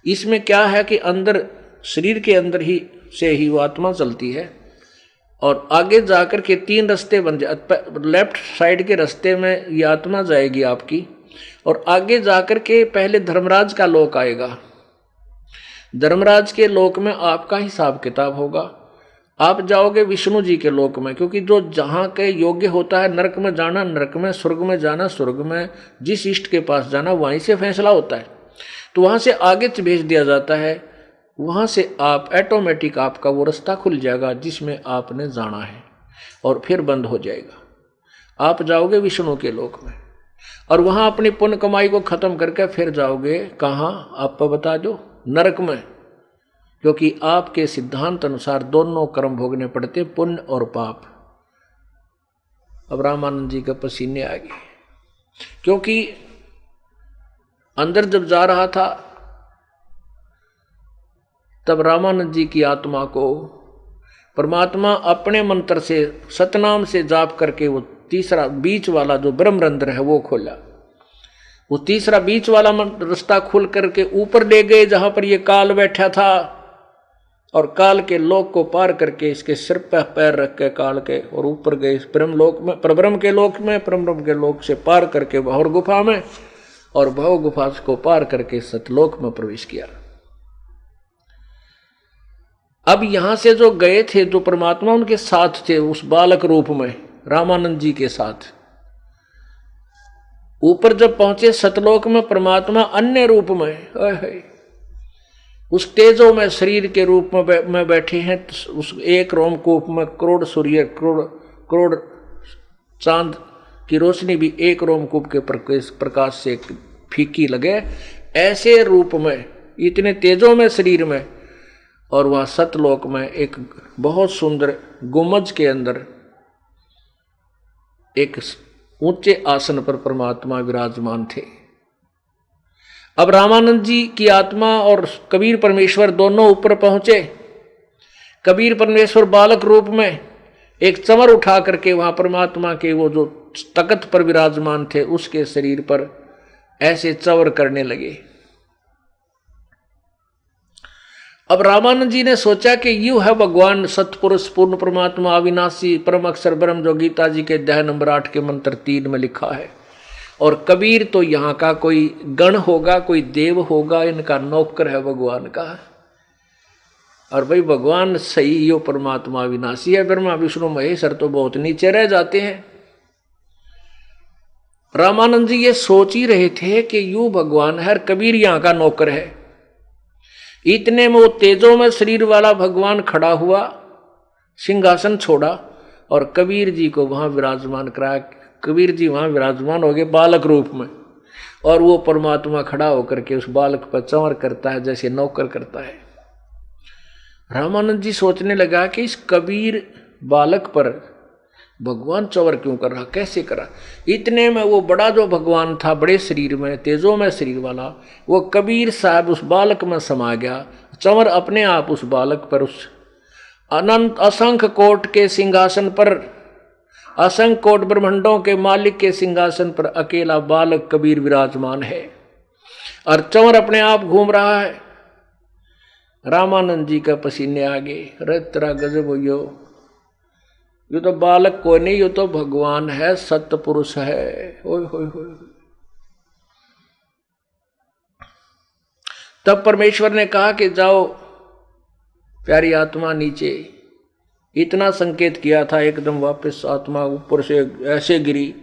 इसमें क्या है कि अंदर शरीर के अंदर ही से ही वो आत्मा चलती है और आगे जाकर के 3 रास्ते बन जाए। लेफ्ट साइड के रास्ते में ये आत्मा जाएगी आपकी और आगे जाकर के पहले धर्मराज का लोक आएगा। धर्मराज के लोक में आपका हिसाब किताब होगा। आप जाओगे विष्णु जी के लोक में, क्योंकि जो जहाँ के योग्य होता है नरक में जाना नरक में, स्वर्ग में जाना स्वर्ग में, जिस इष्ट के पास जाना वहीं से फैसला होता है। तो वहाँ से आगे भेज दिया जाता है, वहाँ से आप ऑटोमेटिक आपका वो रास्ता खुल जाएगा जिसमें आपने जाना है और फिर बंद हो जाएगा। आप जाओगे विष्णु के लोक में और वहाँ अपनी पुण्य कमाई को खत्म करके फिर जाओगे कहाँ, आप बता दो, नरक में, क्योंकि आपके सिद्धांत अनुसार दोनों कर्म भोगने पड़ते, पुण्य और पाप। अब रामानंद जी के पसीने आ गए, क्योंकि अंदर जब जा रहा था तब रामानंद जी की आत्मा को परमात्मा अपने मंत्र से सतनाम से जाप करके वो तीसरा बीच वाला जो ब्रह्मरंध्र है वो खोला। वो तीसरा बीच वाला रास्ता खुल करके ऊपर ले गए जहां पर ये काल बैठा था और काल के लोक को पार करके इसके सिर पर पैर रख के काल के और ऊपर गए ब्रह्म लोक में, परब्रह्म के लोक में, परब्रह्म के लोक से पार करके भौर गुफा में और भव गुफा को पार करके सतलोक में प्रवेश किया। अब यहां से जो गए थे, जो परमात्मा उनके साथ थे उस बालक रूप में रामानंद जी के साथ, ऊपर जब पहुंचे सतलोक में परमात्मा अन्य रूप में उस तेजो में शरीर के रूप में बैठे हैं। उस एक रोमकूप में करोड़ सूर्य करोड़ चांद की रोशनी भी एक रोमकूप के प्रकाश से फीकी लगे, ऐसे रूप में इतने तेजों में शरीर में। और वह सतलोक में एक बहुत सुंदर गुमज के अंदर एक ऊंचे आसन पर परमात्मा विराजमान थे। अब रामानंद जी की आत्मा और कबीर परमेश्वर दोनों ऊपर पहुंचे। कबीर परमेश्वर बालक रूप में एक चमर उठा करके वहां परमात्मा के वो जो तख्त पर विराजमान थे उसके शरीर पर ऐसे चवर करने लगे। अब रामानंद जी ने सोचा कि यू है भगवान सतपुरुष पूर्ण परमात्मा अविनाशी परम अक्षर ब्रह्म, जो गीता जी के अध्याय नंबर 8 के मंत्र 3 में लिखा है। और कबीर तो यहाँ का कोई गण होगा, कोई देव होगा, इनका नौकर है भगवान का। और भाई भगवान सही यो परमात्मा अविनाशी है, ब्रह्मा विष्णु महेश्वर तो बहुत नीचे रह जाते हैं। रामानंद जी ये सोच ही रहे थे कि यू भगवान है, कबीर यहाँ का नौकर है। इतने में वो तेजों में शरीर वाला भगवान खड़ा हुआ, सिंहासन छोड़ा और कबीर जी को वहां विराजमान कराया। कबीर जी वहां विराजमान हो गए बालक रूप में और वो परमात्मा खड़ा होकर के उस बालक पर चंवर करता है जैसे नौकर करता है। रामानंद जी सोचने लगा कि इस कबीर बालक पर भगवान चंवर क्यों कर रहा, कैसे करा। इतने में वो बड़ा जो भगवान था बड़े शरीर में तेजों में शरीर वाला, वो कबीर साहब उस बालक में समा गया। चंवर अपने आप उस बालक पर, उस अनंत असंख्य कोट के सिंहासन पर, असंख्य कोट ब्रह्मांडों के मालिक के सिंहासन पर अकेला बालक कबीर विराजमान है और चंवर अपने आप घूम रहा है। रामानंद जी का पसीने आ गए, रे तेरा गजब हो, ये तो बालक कोई नहीं, ये तो भगवान है, सत्य पुरुष है। ओए होए होए। तब परमेश्वर ने कहा कि जाओ प्यारी आत्मा नीचे। इतना संकेत किया था, एकदम वापस आत्मा ऊपर से ऐसे गिरी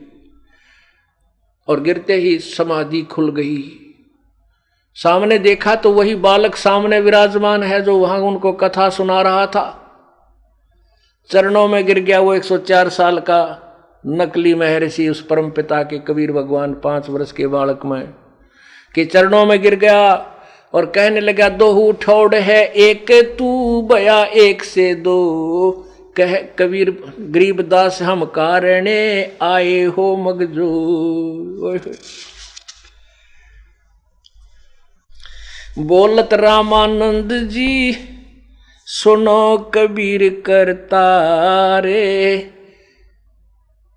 और गिरते ही समाधि खुल गई। सामने देखा तो वही बालक सामने विराजमान है जो वहां उनको कथा सुना रहा था। चरणों में गिर गया वो 104 साल का नकली महर्षि, उस परम पिता के कबीर भगवान 5 वर्ष के बालक में के चरणों में गिर गया और कहने लगा, दोहू ठोड़ है एक तू बया एक से दो, कह कबीर गरीबदास हम कारणे आए हो मगजो। बोलत रामानंद जी सुनो कबीर करता रे,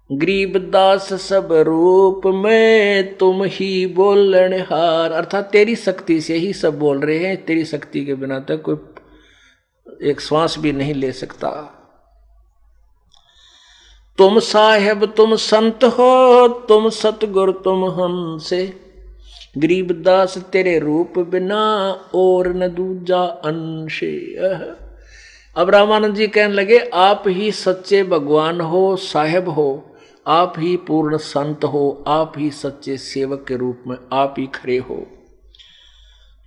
गरीबदास सब रूप में तुम ही बोलन हार। अर्थात तेरी शक्ति से ही सब बोल रहे हैं, तेरी शक्ति के बिना तक कोई एक श्वास भी नहीं ले सकता। तुम साहेब तुम संत हो, तुम सतगुरु तुम हंसे, गरीबदास तेरे रूप बिना और न दूजा अंशे। अब रामानंद जी कहने लगे, आप ही सच्चे भगवान हो, साहेब हो, आप ही पूर्ण संत हो, आप ही सच्चे सेवक के रूप में आप ही खड़े हो।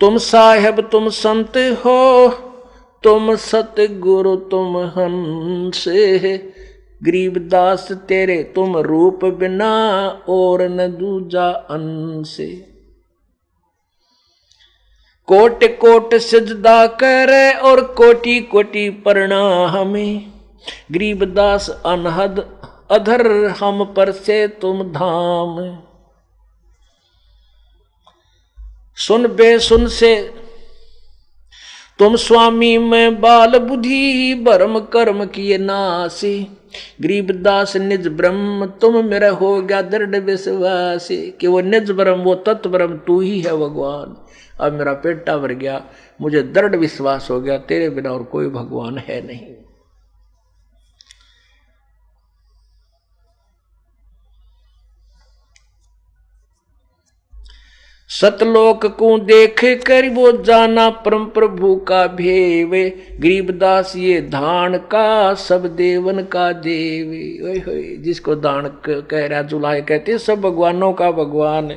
तुम साहेब तुम संत हो, तुम सतगुरु तुम हंसे, गरीबदास तेरे तुम रूप बिना और न दूजा अंशे। कोटि कोटि सजदा करे और कोटि कोटि प्रणाम, गरीबदास अनहद अधर हम पर से तुम धाम। सुन बे सुन से तुम स्वामी में बाल बुद्धि, भरम कर्म किए नासी, गरीबदास निज ब्रह्म तुम मेरा हो गया दृढ़ विश्वासी। कि वो निज ब्रह्म वो तत्व ब्रह्म तू ही है भगवान। अब मेरा पेटा भर गया, मुझे दृढ़ विश्वास हो गया तेरे बिना और कोई भगवान है नहीं। सतलोक को देख कर वो जाना परम प्रभु का भेवे, गरीबदास ये दान का सब देवन का देवे। ओए होए, जिसको दान कह रहा जुलाए कहते सब भगवानों का भगवान।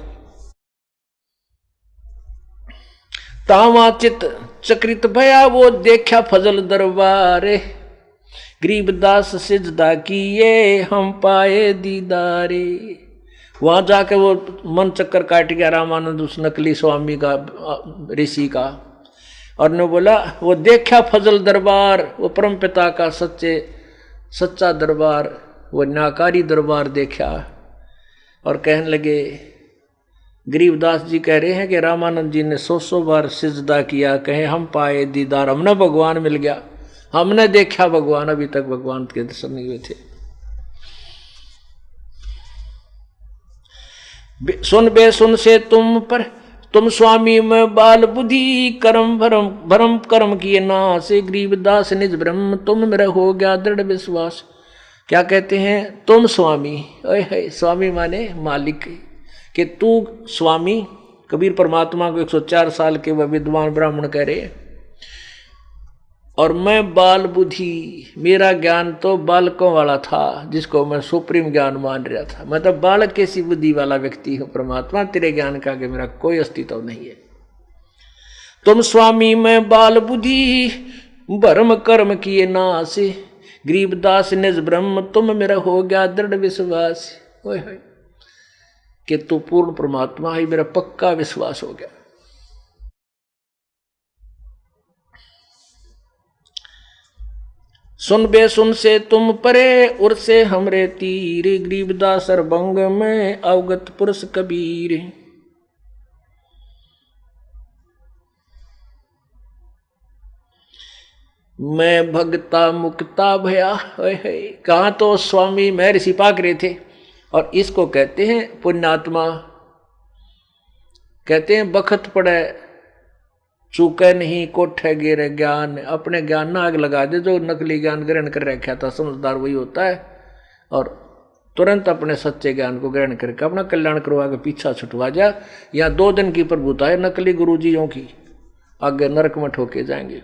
तावाचित चक्रित भया वो देखा फजल दरबारे, गरीबदास सिजदा किए हम पाए दीदारे। वहां जाके वो मन चक्कर काट गया रामानंद उस नकली स्वामी का, ऋषि का, और ने बोला वो देखा फजल दरबार, वो परम पिता का सच्चा दरबार, वो नाकारी दरबार देखा। और कहने लगे, गरीबदास जी कह रहे हैं कि रामानंद जी ने 100 बार सिजदा किया, कहे हम पाए दीदार, हमने भगवान मिल गया, हमने देखा भगवान, अभी तक भगवान के दर्शन नहीं हुए थे। सुन बे सुन से तुम पर तुम स्वामी में बाल बुद्धि, कर्म भरम कर्म किए नासे, गरीबदास निज ब्रह्म तुम मेरा हो गया दृढ़ विश्वास। क्या कहते हैं, तुम स्वामी, ओए स्वामी माने मालिक, कि तू स्वामी। कबीर परमात्मा को 104 साल के वह विद्वान ब्राह्मण कह रहे, और मैं बाल बुद्धि, मेरा ज्ञान तो बालकों वाला था, जिसको मैं सुप्रीम ज्ञान मान रहा था। मैं तो बालक कैसी बुद्धि वाला व्यक्ति हूं परमात्मा, तेरे ज्ञान का कि मेरा कोई अस्तित्व नहीं है। तुम स्वामी में बाल बुद्धि, भरम कर्म किए नासे, गरीबदास निज ब्रह्म तुम मेरा हो गया दृढ़ विश्वास। ओए होए, कि तू पूर्ण परमात्मा ही मेरा पक्का विश्वास हो गया। सुन बे सुन से तुम परे उर से हमरे तीर, गरीबदास भंग में अवगत पुरुष कबीर। मैं भगता मुक्ता भया। कहाँ तो स्वामी महर्षि पाक रहे थे, और इसको कहते हैं पुण्यात्मा। कहते हैं बखत पड़े चूके नहीं कोठे गिरे ज्ञान, अपने ज्ञान ना आग लगा दे। जो नकली ज्ञान ग्रहण कर रखा था, समझदार वही होता है, और तुरंत अपने सच्चे ज्ञान को ग्रहण करके अपना कल्याण करवा के पीछा छुटवा जा। या 2 दिन की प्रभुता है नकली गुरुजियों की, आगे नरक में ठोके जाएंगे।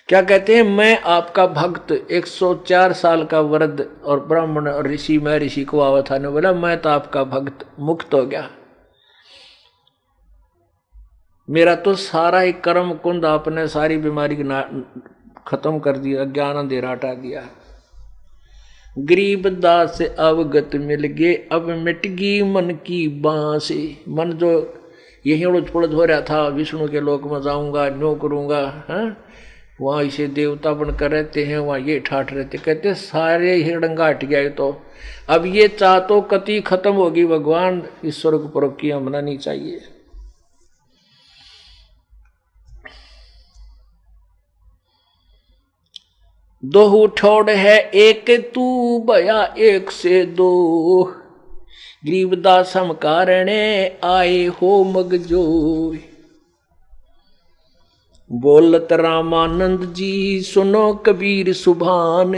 क्या कहते हैं, मैं आपका भक्त 104 साल का वृद्ध और ब्राह्मण और ऋषि, मैं ऋषि को आवता ने बोला, मैं तो आपका भक्त मुक्त हो गया, मेरा तो सारा ही कर्म कुंड आपने सारी बीमारी खत्म कर दिया, ज्ञान अंधेरा हटा दिया। गरीब दास से अवगत मिल गए, अब मिट गई मन की बांसे। मन जो यही उड़द पुड़द हो रहा था, विष्णु के लोक में जाऊंगा, न्यो करूंगा, वहां इसे देवता बनकर रहते हैं, वहां ये ठाठ रहते, कहते सारे हिरडंगा हट गया। तो अब ये चाह तो कति खत्म होगी, भगवान ईश्वर को परोक्तियां मनानी चाहिए। दो ठोड़ है एक तू भया एक से दो, गरीबदास हम कारणे आए हो मगजो। बोलत रामानंद जी सुनो कबीर सुभान,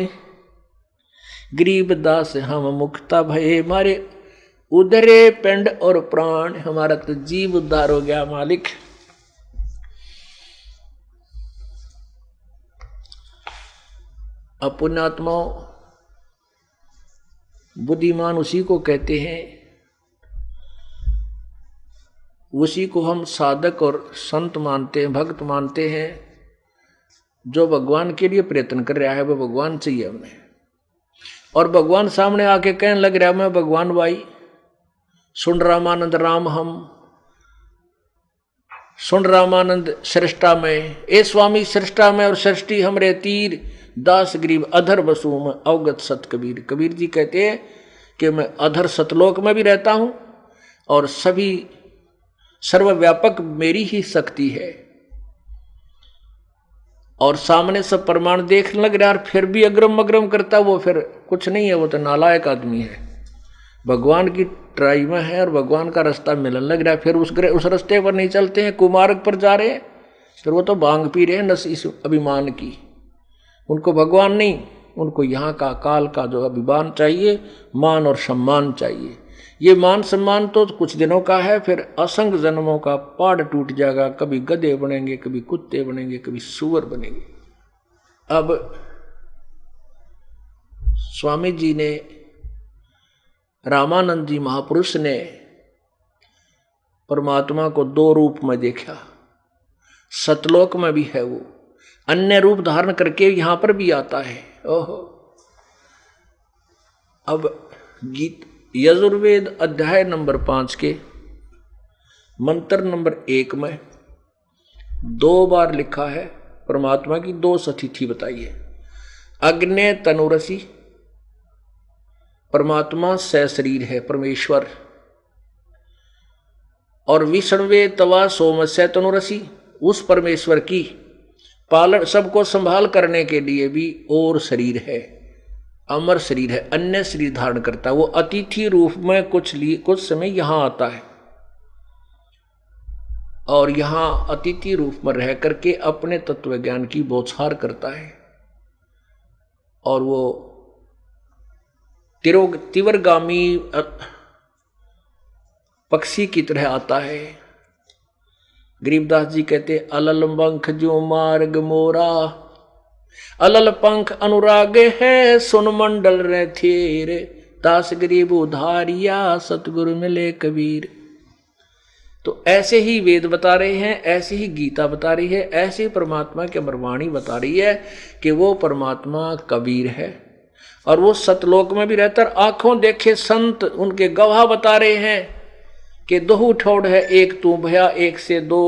गरीबदास हम मुक्ता भये मारे उधरे पिंड और प्राण। हमारा तो जीव उद्धार हो गया मालिक। अपुण्यात्माओं, बुद्धिमान उसी को कहते हैं, उसी को हम साधक और संत मानते हैं, भक्त मानते हैं। जो भगवान के लिए प्रयत्न कर रहा है वो भगवान चाहिए हमें। और भगवान सामने आके कहने लग रहा है, मैं भगवान भाई सुन रामानंद राम हम, सुन रामानंद सृष्टा में, ए स्वामी सृष्टा में और सृष्टि हमरे तीर, दास गरीब अधर बसु में अवगत सत कबीर। कबीर जी कहते हैं कि मैं अधर सतलोक में भी रहता हूं और सभी सर्वव्यापक मेरी ही शक्ति है। और सामने सब प्रमाण देखने लग रहा है, फिर भी अग्रम अग्रम करता, वो फिर कुछ नहीं है, वो तो नालायक आदमी है। भगवान की ट्राई में है और भगवान का रास्ता मिलने लग रहा है, फिर उस रास्ते पर नहीं चलते हैं, कुमार्ग पर जा रहे हैं, फिर वो तो भांग पी रहे हैं नस इस अभिमान की। उनको भगवान नहीं, उनको यहाँ का काल का जो अभिमान चाहिए, मान और सम्मान चाहिए। ये मान सम्मान तो कुछ दिनों का है, फिर असंख्य जन्मों का पाड़ टूट जाएगा। कभी गधे बनेंगे, कभी कुत्ते बनेंगे, कभी सूअर बनेंगे। अब स्वामी जी ने, रामानंद जी महापुरुष ने परमात्मा को दो रूप में देखा। सतलोक में भी है वो, अन्य रूप धारण करके यहां पर भी आता है। ओहो, अब गीत यजुर्वेद अध्याय नंबर 5 के मंत्र नंबर 1 में 2 बार लिखा है, परमात्मा की 2 सतिथि बताई है। अग्नि तनुरसी, परमात्मा सशरीर है परमेश्वर। और विष्णवे तवा सोमस्य तनुरसी, उस परमेश्वर की पालन सबको संभाल करने के लिए भी और शरीर है, अमर शरीर है, अन्य शरीर धारण करता है। वो अतिथि रूप में कुछ समय यहां आता है और यहां अतिथि रूप में रह करके अपने तत्व ज्ञान की बौछार करता है। और वो तीव्रगामी पक्षी की तरह आता है। गरीबदास जी कहते, अलल पंख जो मार्ग मोरा, अलल पंख अनुराग है, सुन मंडल रे थेर, दास गरीब उधारिया सतगुरु मिले कबीर। तो ऐसे ही वेद बता रहे हैं, ऐसे ही गीता बता रही है, ऐसे ही परमात्मा की अमरवाणी बता रही है कि वो परमात्मा कबीर है और वो सतलोक में भी रहता। आंखों देखे संत उनके गवाह बता रहे हैं कि 2 ठोड़ है एक तू भया एक से 2,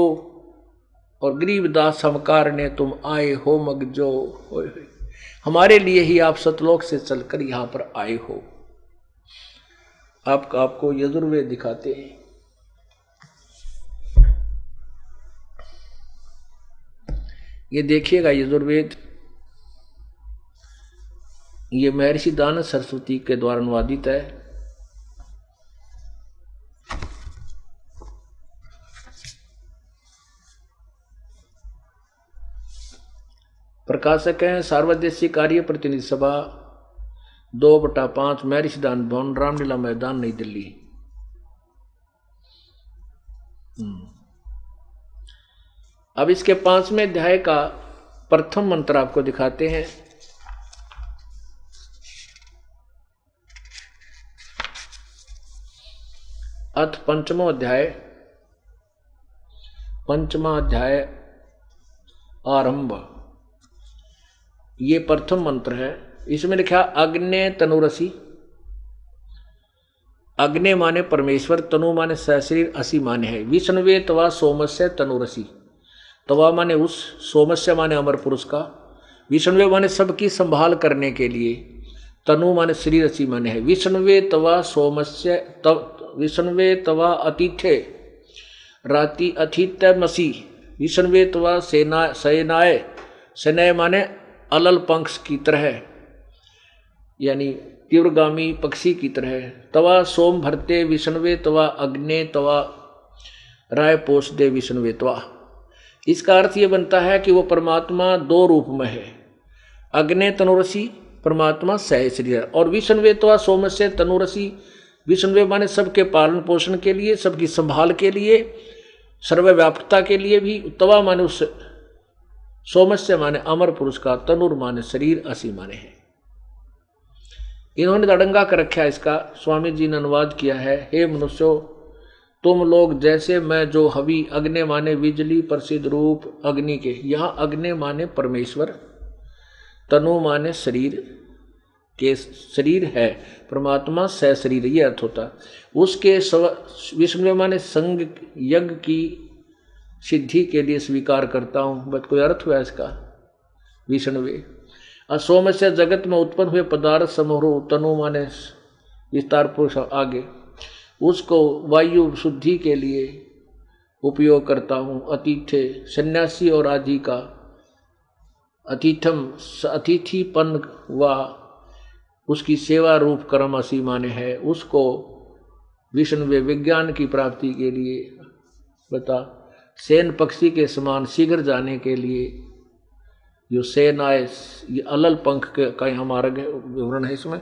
और गरीबदास हम कारणे तुम आए हो मगजो। हमारे लिए ही आप सतलोक से चलकर यहां पर आए हो। आपको यजुर्वेद दिखाते हैं। ये देखिएगा यजुर्वेद, ये महर्षि दानव सरस्वती के द्वारा अनुवादित है। प्रकाशक हैं सार्वदेशिक कार्य प्रतिनिधि सभा 2/5 महर्षि दान भवन, रामलीला मैदान, नई दिल्ली। अब इसके 5वें अध्याय का प्रथम मंत्र आपको दिखाते हैं। अथ पंचमा अध्याय आरंभ। ये प्रथम मंत्र है। इसमें लिखा अग्ने तनुरसी। अग्ने माने परमेश्वर, तनु माने सशरीर, असी माने है। विष्णुवे तवा सोमस्य तनुरसी। तवा माने उस, सोमस्य माने अमर पुरुष का, विष्णुवे माने सबकी संभाल करने के लिए, तनु माने शरीर, असी माने है। विष्णुवे तवा सोमस्य विष्णुवे तवा अतिथ्य राति अतिथ्य मसी। विष्णुवे तवा सेनाय, सेनाय माने अलल पंख की तरह, यानी तीव्रगामी पक्षी की तरह। तवा सोम भरते विष्णुवे तवा अग्ने तवा राय पोष दे विष्णुवे तवा। इसका अर्थ ये बनता है कि वो परमात्मा दो रूप में है। अग्ने तनुरसी परमात्मा सह शरीर, और विष्णुवे तवा सोमस्य तनुरसी। विष्णुवे माने सबके पालन पोषण के लिए, सबकी संभाल के लिए, सर्वव्यापकता के लिए भी। तवा माने उस, सोमस्य माने अमर पुरुष का, तनुर माने शरीर, असी माने है। इन्होंने तड़ंगा कर रखा है इसका। स्वामी जी ने अनुवाद किया है। हे मनुष्यों, तुम लोग जैसे मैं जो हवि, अग्नि माने बिजली, प्रसिद्ध रूप अग्नि के। यहाँ अग्नि माने परमेश्वर, तनु माने शरीर के, शरीर है परमात्मा सह शरीर, ये अर्थ होता। उसके विष्णु माने संग यज्ञ की सिद्धि के लिए स्वीकार करता हूँ। बट कोई अर्थ हुआ इसका। विष्णुवे असोम से जगत में उत्पन्न हुए पदार्थ समूह, तनु माने विस्तार पुरुष आगे, उसको वायु शुद्धि के लिए उपयोग करता हूँ। अतिथ्य सन्यासी और आदि का, अतिथम अतिथिपन व उसकी सेवा रूप कर्म असी माने है। उसको विष्णुवे विज्ञान की प्राप्ति के लिए बता, सेन पक्षी के समान शीघ्र जाने के लिए जो सेन आए, ये अलल पंख का हमारा विवरण है इसमें।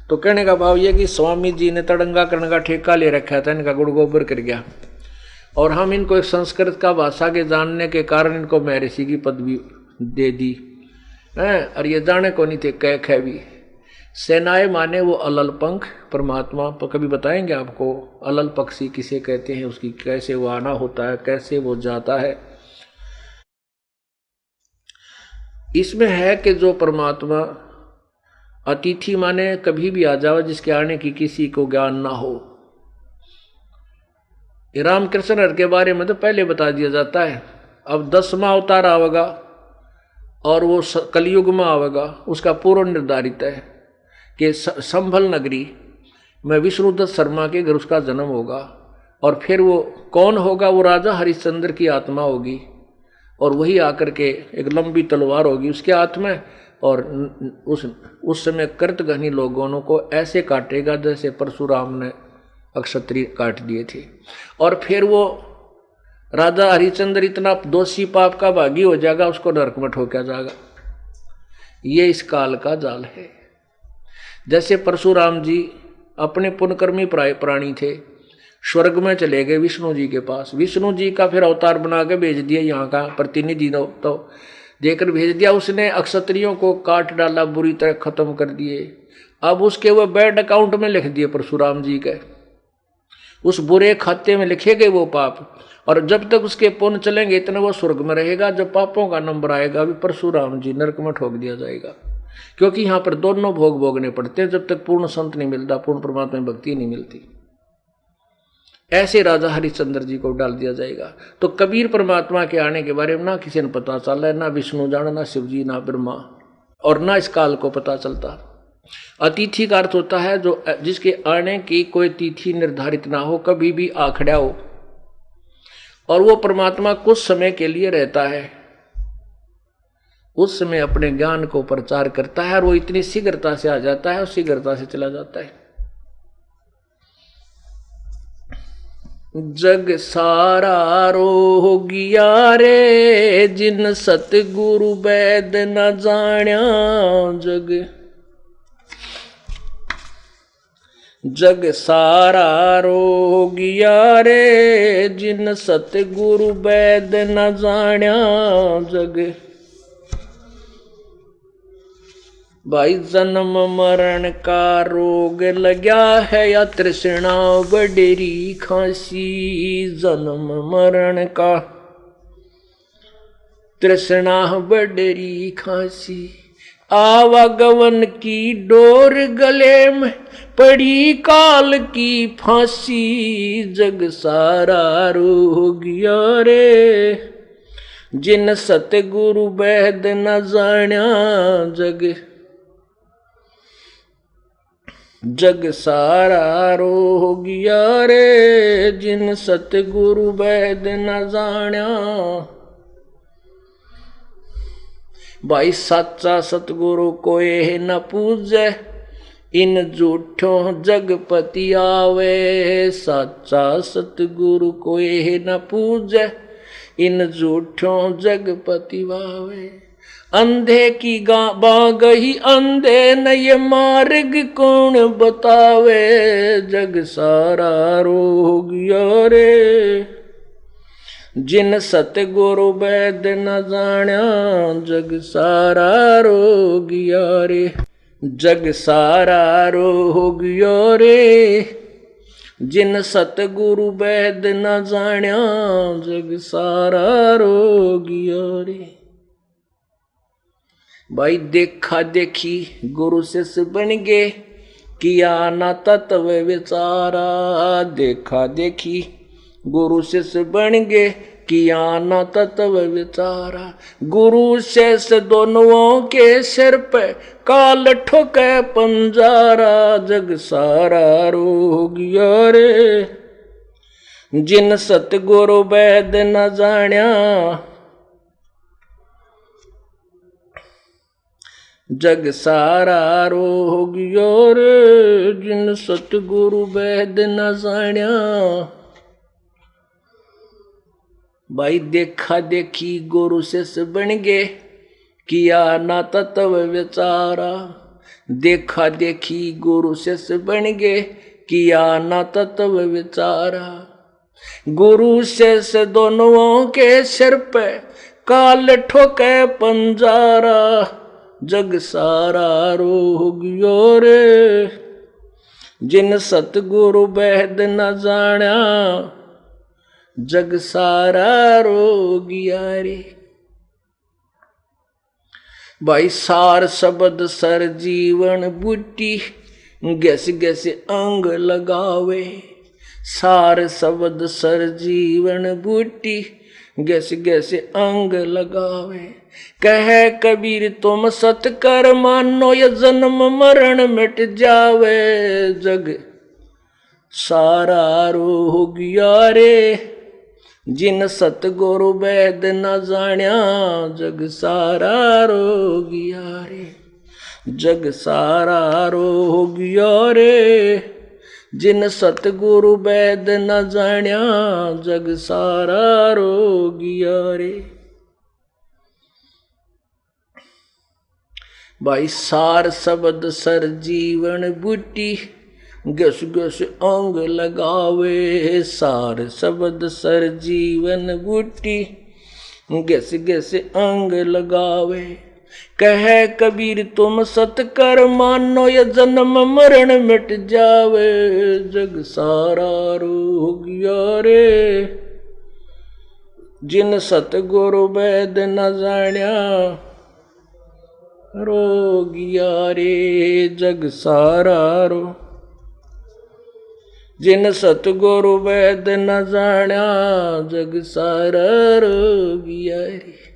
तो कहने का भाव ये कि स्वामी जी ने तड़ंगा करने का ठेका ले रखा था, इनका गुड़ गोबर कर गया, और हम इनको एक संस्कृत का भाषा के जानने के कारण इनको महर्षि की पदवी दे दी है। और ये जाने को नहीं थे कैख है भी। सेनाए माने वो अलल पंख परमात्मा, तो कभी बताएंगे आपको अलल पक्षी किसे कहते हैं, उसकी कैसे वो आना होता है, कैसे वो जाता है। इसमें है कि जो परमात्मा अतिथि माने कभी भी आ जाओ, जिसके आने की किसी को ज्ञान ना हो। रामकृष्ण के बारे में तो पहले बता दिया जाता है। अब 10वां अवतार आवेगा और वो कलयुग में आवेगा, उसका पूर्व निर्धारित है कि संभल नगरी में विष्णुदत्त शर्मा के घर उसका जन्म होगा। और फिर वो कौन होगा? वो राजा हरिश्चंद्र की आत्मा होगी, और वही आकर के एक लंबी तलवार होगी उसके हाथ में, और उस समय कृतघ्नी लोगों को ऐसे काटेगा जैसे परशुराम ने अक्षत्रिय काट दिए थे। और फिर वो राजा हरिश्चंद्र इतना दोषी पाप का भागी हो जाएगा, उसको नरक में ठोका जाएगा। ये इस काल का जाल है। जैसे परशुराम जी अपने पुण्यकर्मी प्राणी थे, स्वर्ग में चले गए विष्णु जी के पास। विष्णु जी का फिर अवतार बना के भेज दिया, यहाँ का प्रतिनिधि तो देकर भेज दिया। उसने अक्षत्रियों को काट डाला, बुरी तरह खत्म कर दिए। अब उसके वो बैड अकाउंट में लिख दिए परशुराम जी के, उस बुरे खाते में लिखे गए वो पाप। और जब तक उसके पुण्य चलेंगे इतने वो स्वर्ग में रहेगा। जब पापों का नंबर आएगा अभी परशुराम जी नरक में ठोक दिया जाएगा। क्योंकि यहाँ पर दोनों भोग भोगने पड़ते हैं जब तक पूर्ण संत नहीं मिलता, पूर्ण परमात्मा में भक्ति नहीं मिलती। ऐसे राजा हरिश्चंद्र जी को डाल दिया जाएगा। तो कबीर परमात्मा के आने के बारे में ना किसी ने पता चला, ना विष्णु जाना, ना शिव जी, ना ब्रह्मा, और ना इस काल को पता चलता। अतिथि का अर्थ होता है जो जिसके आने की कोई तिथि निर्धारित ना हो, कभी भी आ खड़ा हो, और वो परमात्मा कुछ समय के लिए रहता है। उस समय अपने ज्ञान को प्रचार करता है, और वो इतनी शीघ्रता से आ जाता है और शीघ्रता से चला जाता है। जग सारा रोगिया रे, जिन सतगुरु वैद न जाण्या। जग सारा रोगिया रे, जिन सतगुरु वैद न जाण्या जग। भाई जन्म मरण का रोग लग्या है या तृष्णा बडेरी खांसी, जन्म मरण का तृष्णा बडेरी खांसी। आवागवन की डोर गले में पड़ी काल की फांसी, जग सारा रोगिया रे, जिन सतगुरु वैद न जाण्या जग। जग सारा रोगिया रे, जिन सतगुरु वैद न जाण्या। भाई साचा सतगुरु कोई न पूजे, इन झूठों जगपति आवे। साचा सतगुरु कोई न पूजे, इन झूठों जगपति आवे। अंधे की बागही अंधे न ये मार्ग कौन बतावे, जग सारा रोगिया रे, जिन सतगुरु वैद न जाण्या जग सारा रोगिया रे। जग सारा रोगिया रे, जिन सतगुरु वैद न जाण्या जग सारा रोगिया रे। भाई देखा देखी गुरु शिष्य बन गे, किया ना तत्व विचारा। देखा देखी गुरु शिष्य बन गे, किया ना तत्व विचारा। गुरु शिष्य दोनों के सिर पे काल ठोके पंजारा, जग सारा रोगिया रे, जिन सतगुरु वैद न जाण्या। जग सारा रोगिया रे, जिन सतगुरु वैद न जाण्या। भाई देखा देखी गुरु शिष्य बन गे, किया ना तत्व विचारा। देखा देखी गुरु शिष्य बन गे, किया ना तत्व विचारा। गुरु शिष्य दोनों के सिर पे काल ठोके पंजारा, जग सारा रोगिया रे, जिन सतगुरु वैद न जाण्या जग सारा रोगिया रे। भाई सार शब्द सर जीवन बूटी, गैस गैस अंग लगावे। सार शब्द सर जीवन बूटी, गैस गैस अंग लगावे। कह कबीर तुम सत कर मानो, ये जन्म मरण मिट जावे। जग सारा रोगिया रे, जिन सतगुरु वैद न जाण्या जग सारा रोगिया रे। जग सारा रोगिया रे, जिन सतगुरु वैद न जाण्या जग सारा रोगिया रे। भाई सार शब्द सर जीवन बूटी, गस गस अंग लगावे। सार शब्द सर जीवन बूटी, गस गस अंग लगावे। कह कबीर तुम सत कर मानो, ये जन्म मरण मिट जावे। जग सारा रोगिया रे, जिन सतगुरु वैद न जाण्या रोगिया रे। जग सारा रो, जिन सतगुरु वैद न जाण्या जग सारा रोगिया रे।